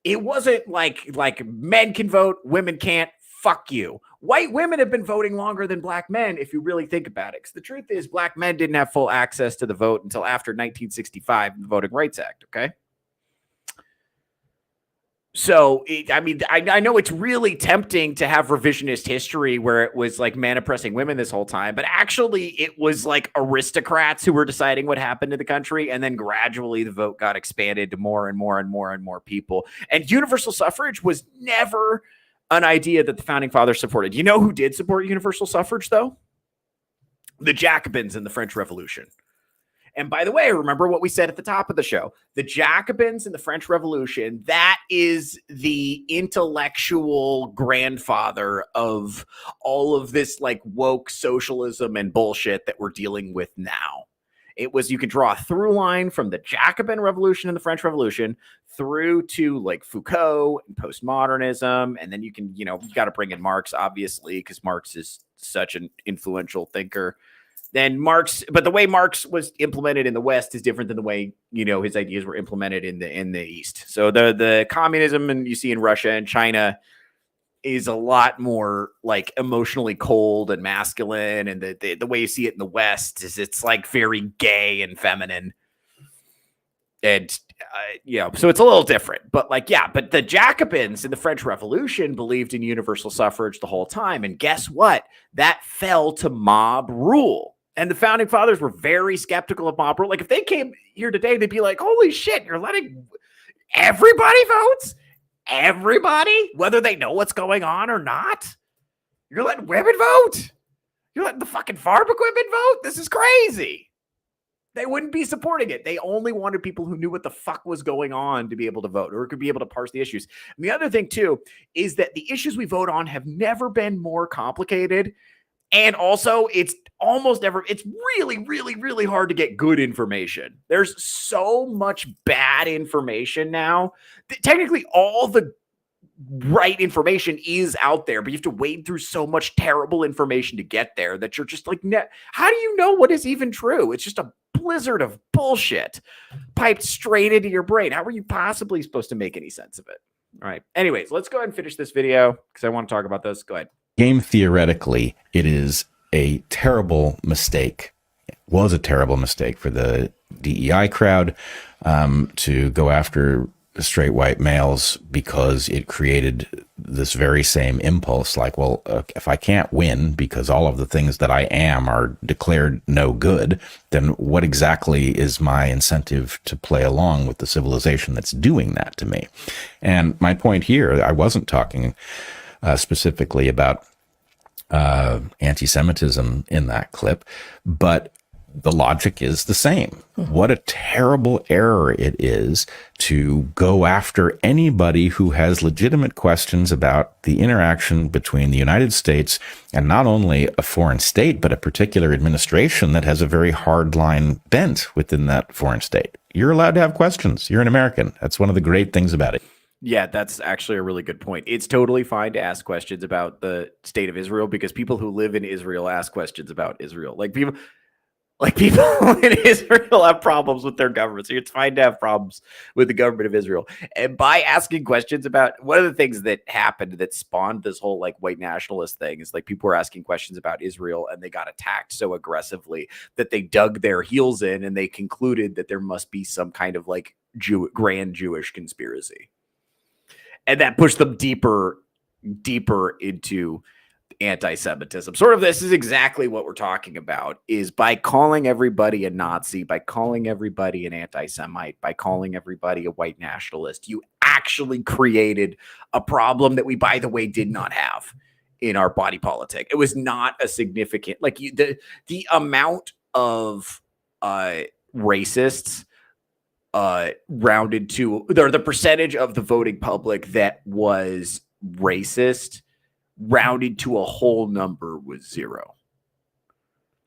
it wasn't like men can vote, women can't. Fuck you. White women have been voting longer than black men, if you really think about it. Because the truth is, black men didn't have full access to the vote until after 1965, the Voting Rights Act, okay? So, I know it's really tempting to have revisionist history where it was like man oppressing women this whole time, but actually it was like aristocrats who were deciding what happened to the country. And then gradually the vote got expanded to more and more and more and more people. And universal suffrage was never an idea that the founding fathers supported. You know who did support universal suffrage, though? The Jacobins in the French Revolution. And by the way, remember what we said at the top of the show. The Jacobins in the French Revolution, that is the intellectual grandfather of all of this like woke socialism and bullshit that we're dealing with now. It was, you could draw a through line from the Jacobin Revolution and the French Revolution through to like Foucault and postmodernism. And then you can, you got to bring in Marx, obviously, because Marx is such an influential thinker. Then Marx, but the way Marx was implemented in the West is different than the way, his ideas were implemented in the East. So the communism and you see in Russia and China is a lot more like emotionally cold and masculine. And the way you see it in the West is it's like very gay and feminine. And, so it's a little different, but but the Jacobins in the French Revolution believed in universal suffrage the whole time. And guess what? That fell to mob rule. And the founding fathers were very skeptical of mob rule. Like if they came here today, they'd be like, holy shit, you're letting everybody vote? Everybody, whether they know what's going on or not. You're letting women vote. You're letting the fucking farm equipment vote. This is crazy. They wouldn't be supporting it. They only wanted people who knew what the fuck was going on to be able to vote or could be able to parse the issues. And the other thing too, is that the issues we vote on have never been more complicated. And also it's really, really, really hard to get good information. There's so much bad information now. Technically, all the right information is out there, but you have to wade through so much terrible information to get there that you're just like, how do you know what is even true? It's just a blizzard of bullshit piped straight into your brain. How are you possibly supposed to make any sense of it? All right. Anyways, let's go ahead and finish this video because I want to talk about this. Go ahead. Game theoretically, it is a terrible mistake. It was a terrible mistake for the DEI crowd to go after straight white males because it created this very same impulse like, well, if I can't win because all of the things that I am are declared no good, then what exactly is my incentive to play along with the civilization that's doing that to me? And my point here, I wasn't talking specifically about anti-Semitism in that clip, but the logic is the same. What a terrible error it is to go after anybody who has legitimate questions about the interaction between the United States and not only a foreign state, but a particular administration that has a very hardline bent within that foreign state. You're allowed to have questions. You're an American. That's one of the great things about it. Yeah, that's actually a really good point. It's totally fine to ask questions about the state of Israel because people who live in Israel ask questions about Israel. Like people in Israel have problems with their government. So it's fine to have problems with the government of Israel. And by asking questions about one of the things that happened that spawned this whole like white nationalist thing is like people were asking questions about Israel and they got attacked so aggressively that they dug their heels in and they concluded that there must be some kind of like grand Jewish conspiracy. And that pushed them deeper into anti-Semitism. Sort of this is exactly what we're talking about, is by calling everybody a Nazi, by calling everybody an anti-Semite, by calling everybody a white nationalist, you actually created a problem that we, by the way, did not have in our body politic. It was not a significant, like the amount of racists rounded to, or the percentage of the voting public that was racist rounded to a whole number was 0.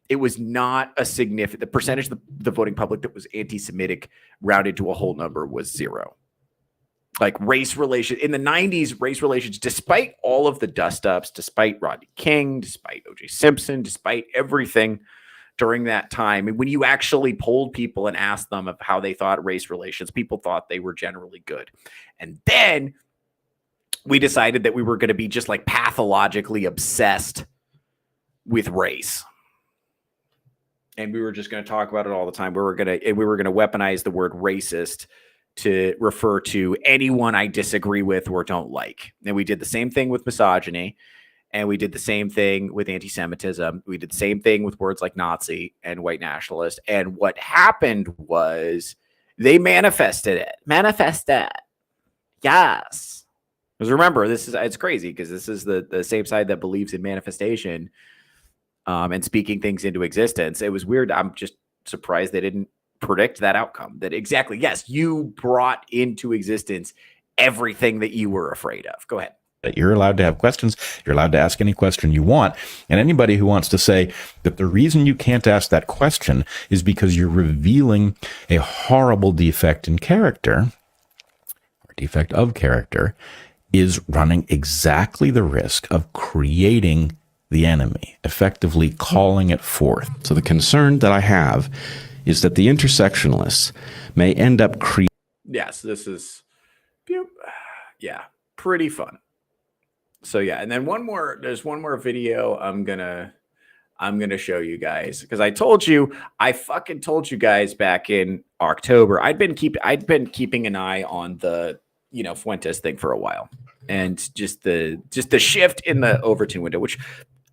It was not a significant, the percentage of the voting public that was anti-Semitic rounded to a whole number was 0. Like race relations in the 90s, race relations, despite all of the dust ups, despite Rodney King, despite O.J. Simpson, despite everything during that time, and when you actually polled people and asked them of how they thought race relations, people thought they were generally good. And then we decided that we were going to be just like pathologically obsessed with race. And we were just going to talk about it all the time. We were going to weaponize the word racist to refer to anyone I disagree with or don't like. And we did the same thing with misogyny. And we did the same thing with anti-Semitism. We did the same thing with words like Nazi and white nationalist. And what happened was they manifested it. Manifested. Yes. Because remember, it's crazy because this is the same side that believes in manifestation and speaking things into existence. It was weird. I'm just surprised they didn't predict that outcome. That exactly, yes, you brought into existence everything that you were afraid of. Go ahead. You're allowed to have questions. You're allowed to ask any question you want. And anybody who wants to say that the reason you can't ask that question is because you're revealing a horrible defect in character or defect of character is running exactly the risk of creating the enemy, effectively calling it forth. So the concern that I have is that the intersectionalists may end up creating. Yes, this is, yeah, pretty fun. So yeah, and then there's one more video I'm gonna show you guys because I fucking told you guys back in October. I'd been keeping an eye on the Fuentes thing for a while, and just the shift in the Overton window, which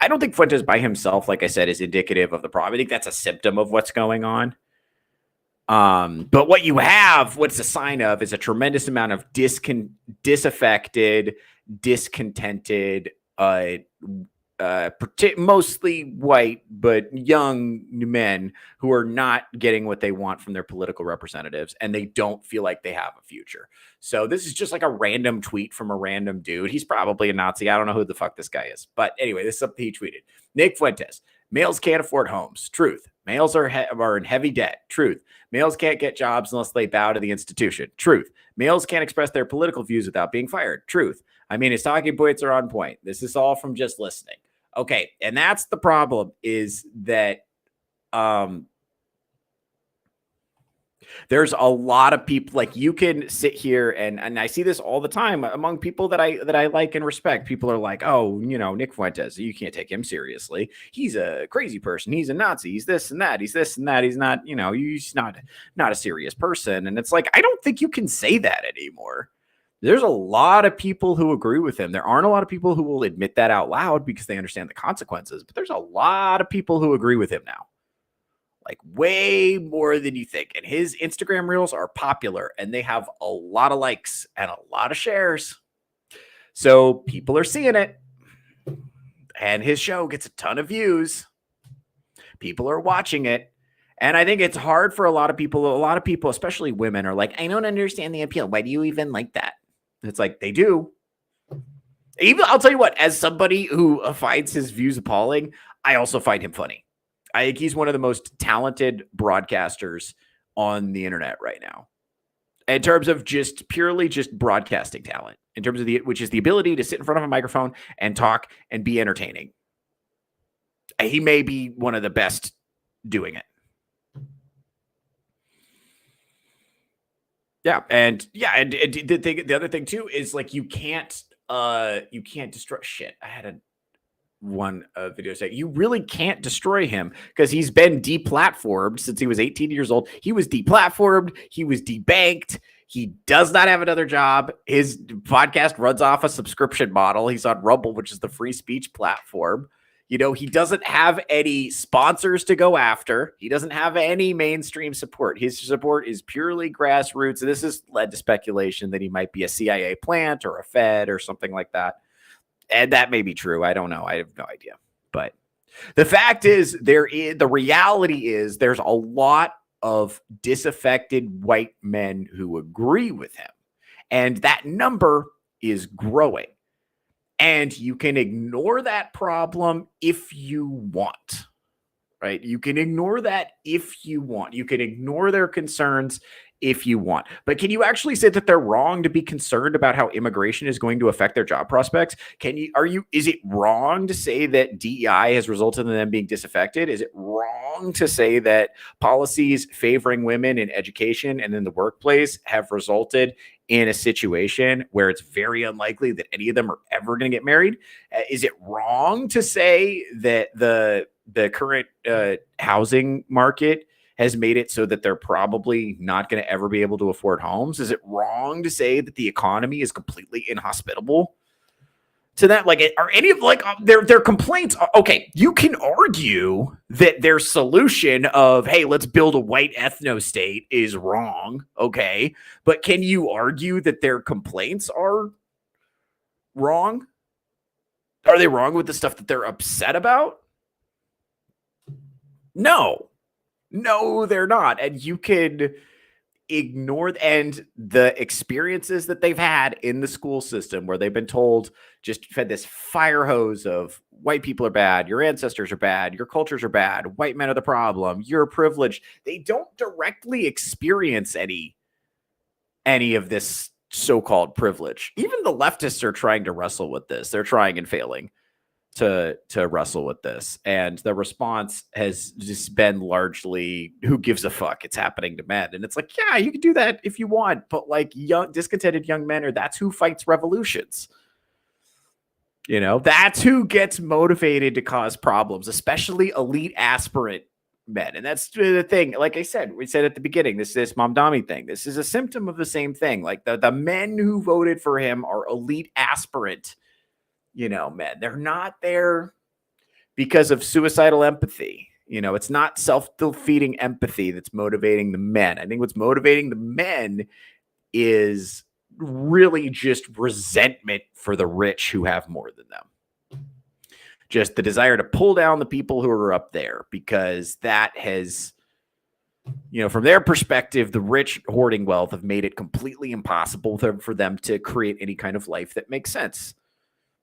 I don't think Fuentes by himself, like I said, is indicative of the problem. I think that's a symptom of what's going on. But what's a sign of is a tremendous amount of disaffected, discontented, mostly white but young men who are not getting what they want from their political representatives, and they don't feel like they have a future. So this is just like a random tweet from a random dude. He's probably a Nazi. I don't know who the fuck this guy is, but anyway, this is something he tweeted. Nick Fuentes: males can't afford homes. Truth. Males are in heavy debt. Truth. Males can't get jobs unless they bow to the institution. Truth. Males can't express their political views without being fired. Truth. I mean, his talking points are on point. This is all from just listening. Okay, and that's the problem, is that there's a lot of people, like, you can sit here and I see this all the time among people that I like and respect. People are like, oh, Nick Fuentes, you can't take him seriously. He's a crazy person. He's a Nazi. He's this and that. He's this and that. He's not, he's not a serious person. And it's like, I don't think you can say that anymore. There's a lot of people who agree with him. There aren't a lot of people who will admit that out loud because they understand the consequences, but there's a lot of people who agree with him now. Like way more than you think. And his Instagram reels are popular and they have a lot of likes and a lot of shares. So people are seeing it. And his show gets a ton of views. People are watching it. And I think it's hard for a lot of people, especially women, are like, I don't understand the appeal. Why do you even like that? It's like, they do. Even I'll tell you what, as somebody who finds his views appalling, I also find him funny. I think he's one of the most talented broadcasters on the internet right now. In terms of purely broadcasting talent, in terms of which is the ability to sit in front of a microphone and talk and be entertaining. He may be one of the best doing it. The other thing too is, like, you can't destroy shit. I had one video say you really can't destroy him because he's been deplatformed since he was 18 years old. He was deplatformed. He was debanked. He does not have another job. His podcast runs off a subscription model. He's on Rumble, which is the free speech platform. He doesn't have any sponsors to go after. He doesn't have any mainstream support. His support is purely grassroots. And this has led to speculation that he might be a CIA plant or a Fed or something like that. And that may be true. I don't know. I have no idea. But the fact is, the reality is there's a lot of disaffected white men who agree with him. And that number is growing. And you can ignore that problem if you want, right? You can ignore that if you want. You can ignore their concerns if you want. But can you actually say that they're wrong to be concerned about how immigration is going to affect their job prospects? Is it wrong to say that DEI has resulted in them being disaffected? Is it wrong to say that policies favoring women in education and in the workplace have resulted in a situation where it's very unlikely that any of them are ever going to get married? Is it wrong to say that the current housing market has made it so that they're probably not going to ever be able to afford homes? Is it wrong to say that the economy is completely inhospitable to that? Like, are any of their complaints? Okay, you can argue that their solution of, hey, let's build a white ethno state is wrong. Okay, but can you argue that their complaints are wrong? Are they wrong with the stuff that they're upset about? No, they're not. And you could ignore and the experiences that they've had in the school system where they've been told, just fed this fire hose of white people are bad, your ancestors are bad, your cultures are bad, white men are the problem, you're privileged. They don't directly experience any of this so-called privilege. Even the leftists are trying to wrestle with this. They're trying and failing to wrestle with this. And the response has just been largely, who gives a fuck? It's happening to men. And it's like, yeah, you can do that if you want, but like young, discontented young men, that's who fights revolutions. You know, that's who gets motivated to cause problems, especially elite aspirant men. And that's the thing. Like I said, we said at the beginning, this Mamdani thing. This is a symptom of the same thing. Like the men who voted for him are elite aspirant, men. They're not there because of suicidal empathy. It's not self-defeating empathy that's motivating the men. I think what's motivating the men is really just resentment for the rich who have more than them. Just the desire to pull down the people who are up there, because that has, from their perspective, the rich hoarding wealth have made it completely impossible for them to create any kind of life that makes sense.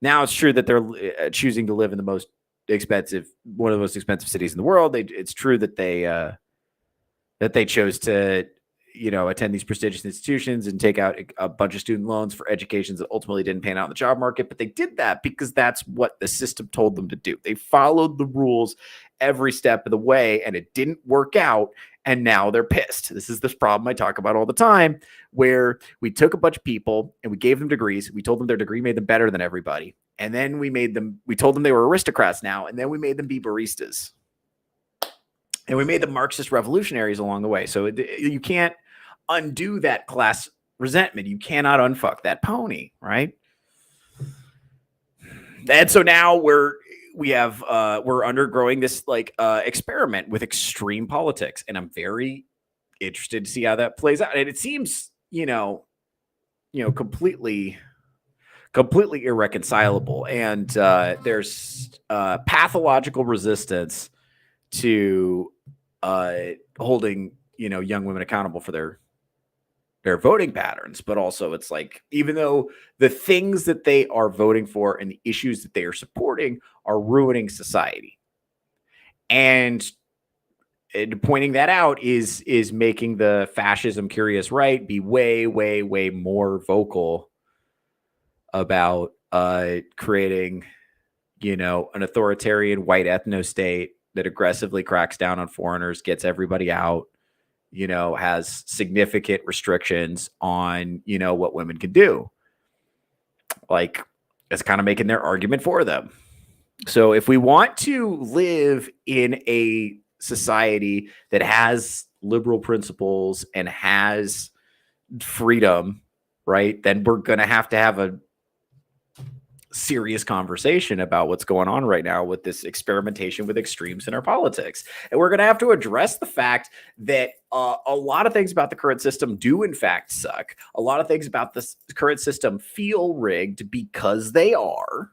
Now, it's true that they're choosing to live in one of the most expensive cities in the world. It's true that they chose to, attend these prestigious institutions and take out a bunch of student loans for educations that ultimately didn't pan out in the job market. But they did that because that's what the system told them to do. They followed the rules every step of the way, and it didn't work out. And now they're pissed. This is this problem I talk about all the time, where we took a bunch of people and we gave them degrees. We told them their degree made them better than everybody. And then we told them they were aristocrats now. And then we made them be baristas. And we made them Marxist revolutionaries along the way. So you can't undo that class resentment. You cannot unfuck that pony, right? And so now we're undergoing this experiment with extreme politics, and I'm very interested to see how that plays out. And it seems, completely irreconcilable. And there's pathological resistance to holding, young women accountable for their voting patterns. But also it's like, even though the things that they are voting for and the issues that they are supporting are ruining society, and pointing that out is making the fascism curious right be way, way, way more vocal about creating, an authoritarian white ethno state that aggressively cracks down on foreigners, gets everybody out, has significant restrictions on, what women can do. Like, it's kind of making their argument for them. So if we want to live in a society that has liberal principles and has freedom, right, then we're going to have a serious conversation about what's going on right now with this experimentation with extremes in our politics. And we're going to have to address the fact that a lot of things about the current system do in fact suck. A lot of things about this current system feel rigged because they are,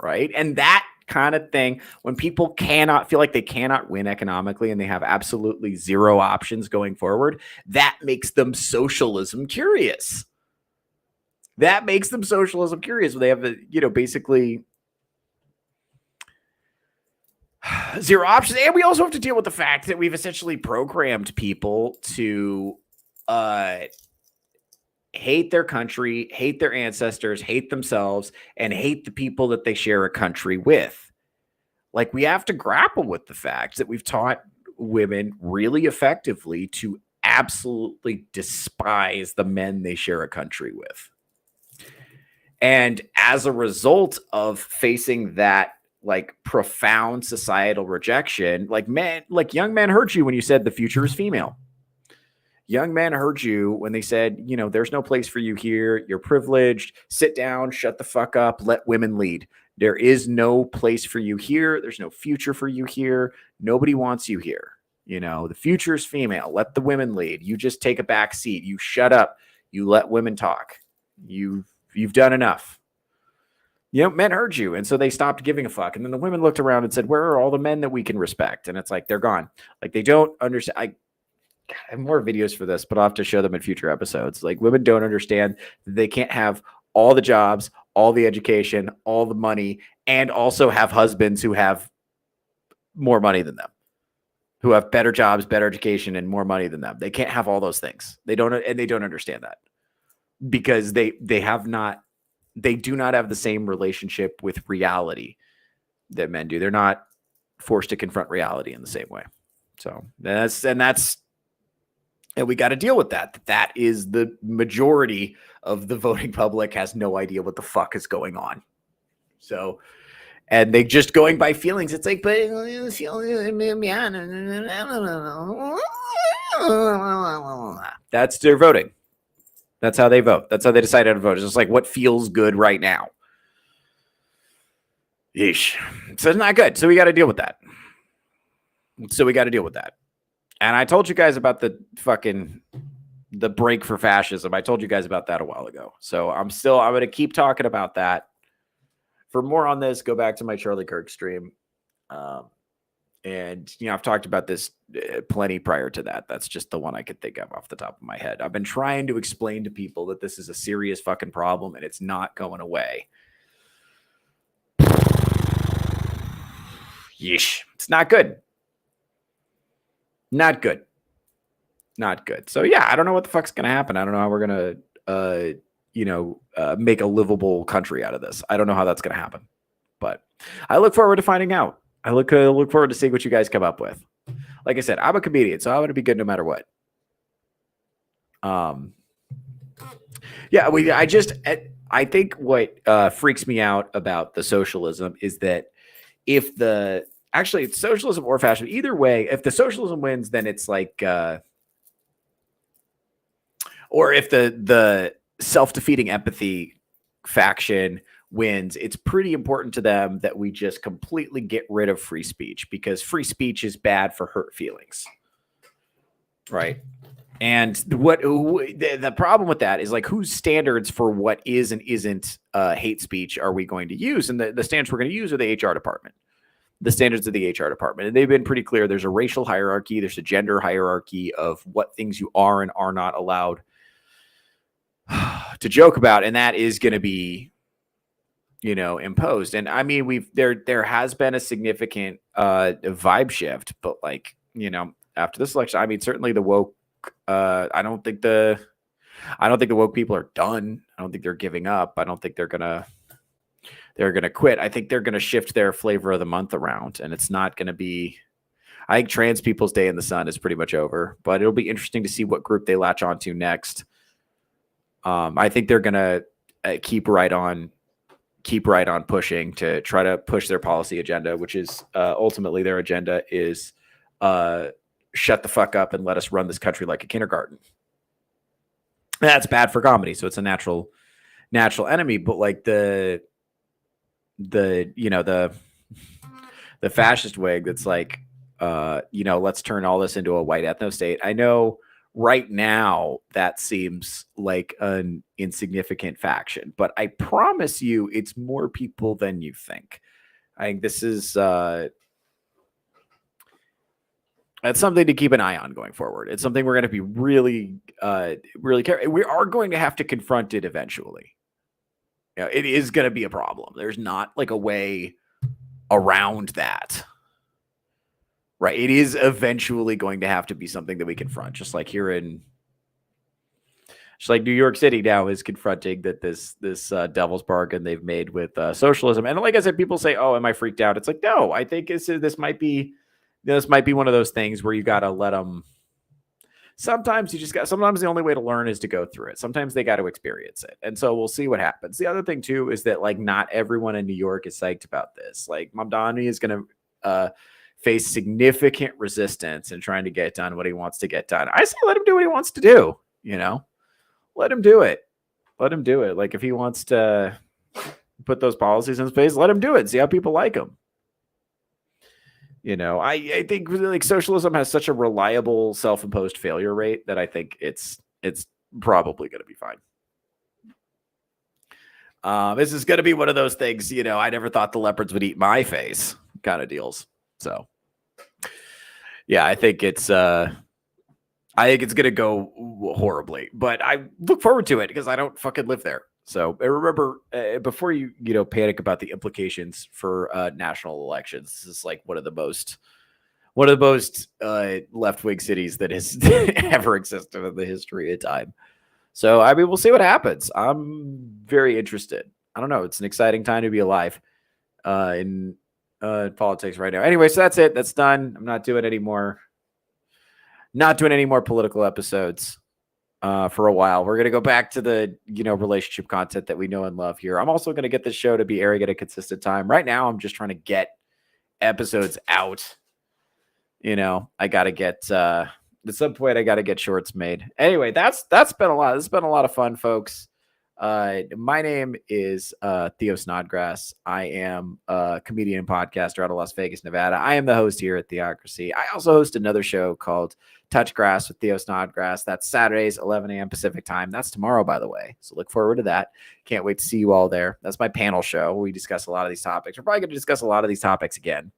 right? And that kind of thing, when people feel like they cannot win economically and they have absolutely zero options going forward, that makes them socialism curious. That makes them socialism curious. They have, basically zero options. And we also have to deal with the fact that we've essentially programmed people to hate their country, hate their ancestors, hate themselves, and hate the people that they share a country with. Like, we have to grapple with the fact that we've taught women really effectively to absolutely despise the men they share a country with. And as a result of facing that like profound societal rejection. Like young men heard you when you said the future is female. Young men heard you when they said, you know, there's no place for you here. You're privileged. Sit down, shut the fuck up, let women lead. There is no place for you here. There's no future for you here. Nobody wants you here. You know, the future is female. Let the women lead. You just take a back seat. You shut up. You let women talk. You've done enough. You know, men heard you. And so they stopped giving a fuck. And then the women looked around and said, where are all the men that we can respect? And it's like, they're gone. Like, they don't understand. I have more videos for this, but I'll have to show them in future episodes. Like, women don't understand that they can't have all the jobs, all the education, all the money, and also have husbands who have more money than them, who have better jobs, better education, and more money than them. They can't have all those things. They don't understand that because they do not have the same relationship with reality that men do. They're not forced to confront reality in the same way. So and we got to deal with that. That is the majority of the voting public has no idea what the fuck is going on. So, and they just going by feelings. It's like, but that's their voting. That's how they vote. That's how they decide how to vote. It's just like what feels good right now. Yeesh. So it's not good. So we got to deal with that. And I told you guys about the break for fascism. I told you guys about that a while ago. So I'm going to keep talking about that. For more on this, go back to my Charlie Kirk stream. And, you know, I've talked about this plenty prior to that. That's just the one I could think of off the top of my head. I've been trying to explain to people that this is a serious fucking problem and it's not going away. Yeesh. It's not good. Not good. So yeah, I don't know what the fuck's going to happen. I don't know how we're going to, make a livable country out of this. I don't know how that's going to happen, but I look forward to finding out. I look forward to seeing what you guys come up with. Like I said, I'm a comedian, so I'm going to be good no matter what. I think what freaks me out about the socialism is that if it's socialism or fascism, either way, if the socialism wins, then it's like, or if the self-defeating empathy faction wins, it's pretty important to them that we just completely get rid of free speech because free speech is bad for hurt feelings. Right. And the problem with that is like whose standards for what is and isn't hate speech are we going to use? And the standards we're going to use are the HR department. The standards of the HR department. And they've been pretty clear. There's a racial hierarchy. There's a gender hierarchy of what things you are and are not allowed to joke about. And that is going to be, imposed. And I mean, there has been a significant vibe shift, but like, after this election, I mean, certainly the woke, I don't think the woke people are done. I don't think they're giving up. I don't think they're going to quit. I think they're going to shift their flavor of the month around, and it's not going to be, I think Trans People's Day in the Sun is pretty much over, but it'll be interesting to see what group they latch onto next. I think they're going to keep right on pushing to try to push their policy agenda, which is ultimately their agenda is shut the fuck up and let us run this country like a kindergarten. And that's bad for comedy. So it's a natural enemy, but like the fascist wig that's like, let's turn all this into a white ethno state. I know right now that seems like an insignificant faction, but I promise you it's more people than you think. I think this is, that's something to keep an eye on going forward. It's something we're going to be really, really careful. We are going to have to confront it eventually. It is going to be a problem. There's not like a way around that, right? It is eventually going to have to be something that we confront, just like New York City now is confronting that this devil's bargain they've made with socialism. And like I said, people say, "Oh, am I freaked out?" It's like, no, I think this might be one of those things where you got to let them sometimes sometimes the only way to learn is to go through it. Sometimes they got to experience it. And so we'll see what happens. The other thing too is that like not everyone in New York is psyched about this. Like Mamdani is going to face significant resistance in trying to get done what he wants to get done. I say let him do what he wants to do, let him do it. Let him do it. Like if he wants to put those policies in place, let him do it. See how people like him. I think like socialism has such a reliable self-imposed failure rate that I think it's probably going to be fine. This is going to be one of those things, I never thought the leopards would eat my face kind of deals. So yeah, I think it's going to go horribly, but I look forward to it because I don't fucking live there. So I remember before you panic about the implications for national elections, this is like one of the most left-wing cities that has ever existed in the history of time. So, I mean, we'll see what happens. I'm very interested. I don't know. It's an exciting time to be alive in politics right now. Anyway, so that's it. That's done. I'm not doing any more political episodes for a while. We're going to go back to the, relationship content that we know and love here. I'm also going to get this show to be airing at a consistent time. Right now, I'm just trying to get episodes out. I got to get, at some point, I got to get shorts made. Anyway, that's been a lot. This has been a lot of fun, folks. My name is Theo Snodgrass. I am a comedian and podcaster out of Las Vegas, Nevada. I am the host here at Theocracy. I also host another show called Touch Grass with Theo Snodgrass. That's Saturdays, 11 a.m. Pacific time. That's tomorrow, by the way. So look forward to that. Can't wait to see you all there. That's my panel show. We discuss a lot of these topics. We're probably going to discuss a lot of these topics again.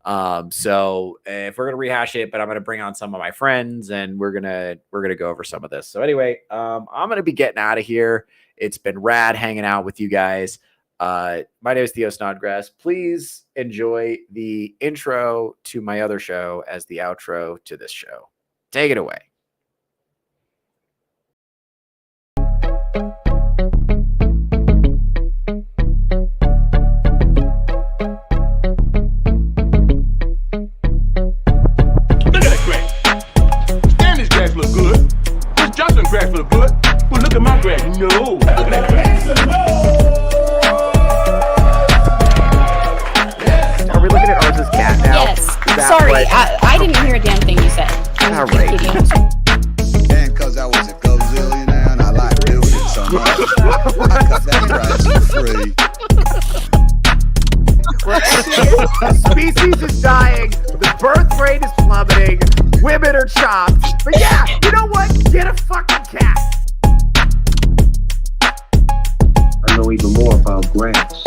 So if we're going to rehash it, but I'm going to bring on some of my friends and we're going to go over some of this. So anyway, I'm going to be getting out of here. It's been rad hanging out with you guys. My name is Theo Snodgrass. Please enjoy the intro to my other show as the outro to this show. Take it away. Look at that crack. Stanley's grass look good. This Johnson grass look good. Well, look at my grass. No. Look at that grass. Are we looking at ours as cat now? Yes. Sorry, I didn't hear a damn thing you said. All right. And because I was a gazillionaire and I like building so much, I cut that grass for free. The species is dying. The birth rate is plummeting. Women are chopped. But yeah, you know what? Get a fucking cat. I know even more about grass.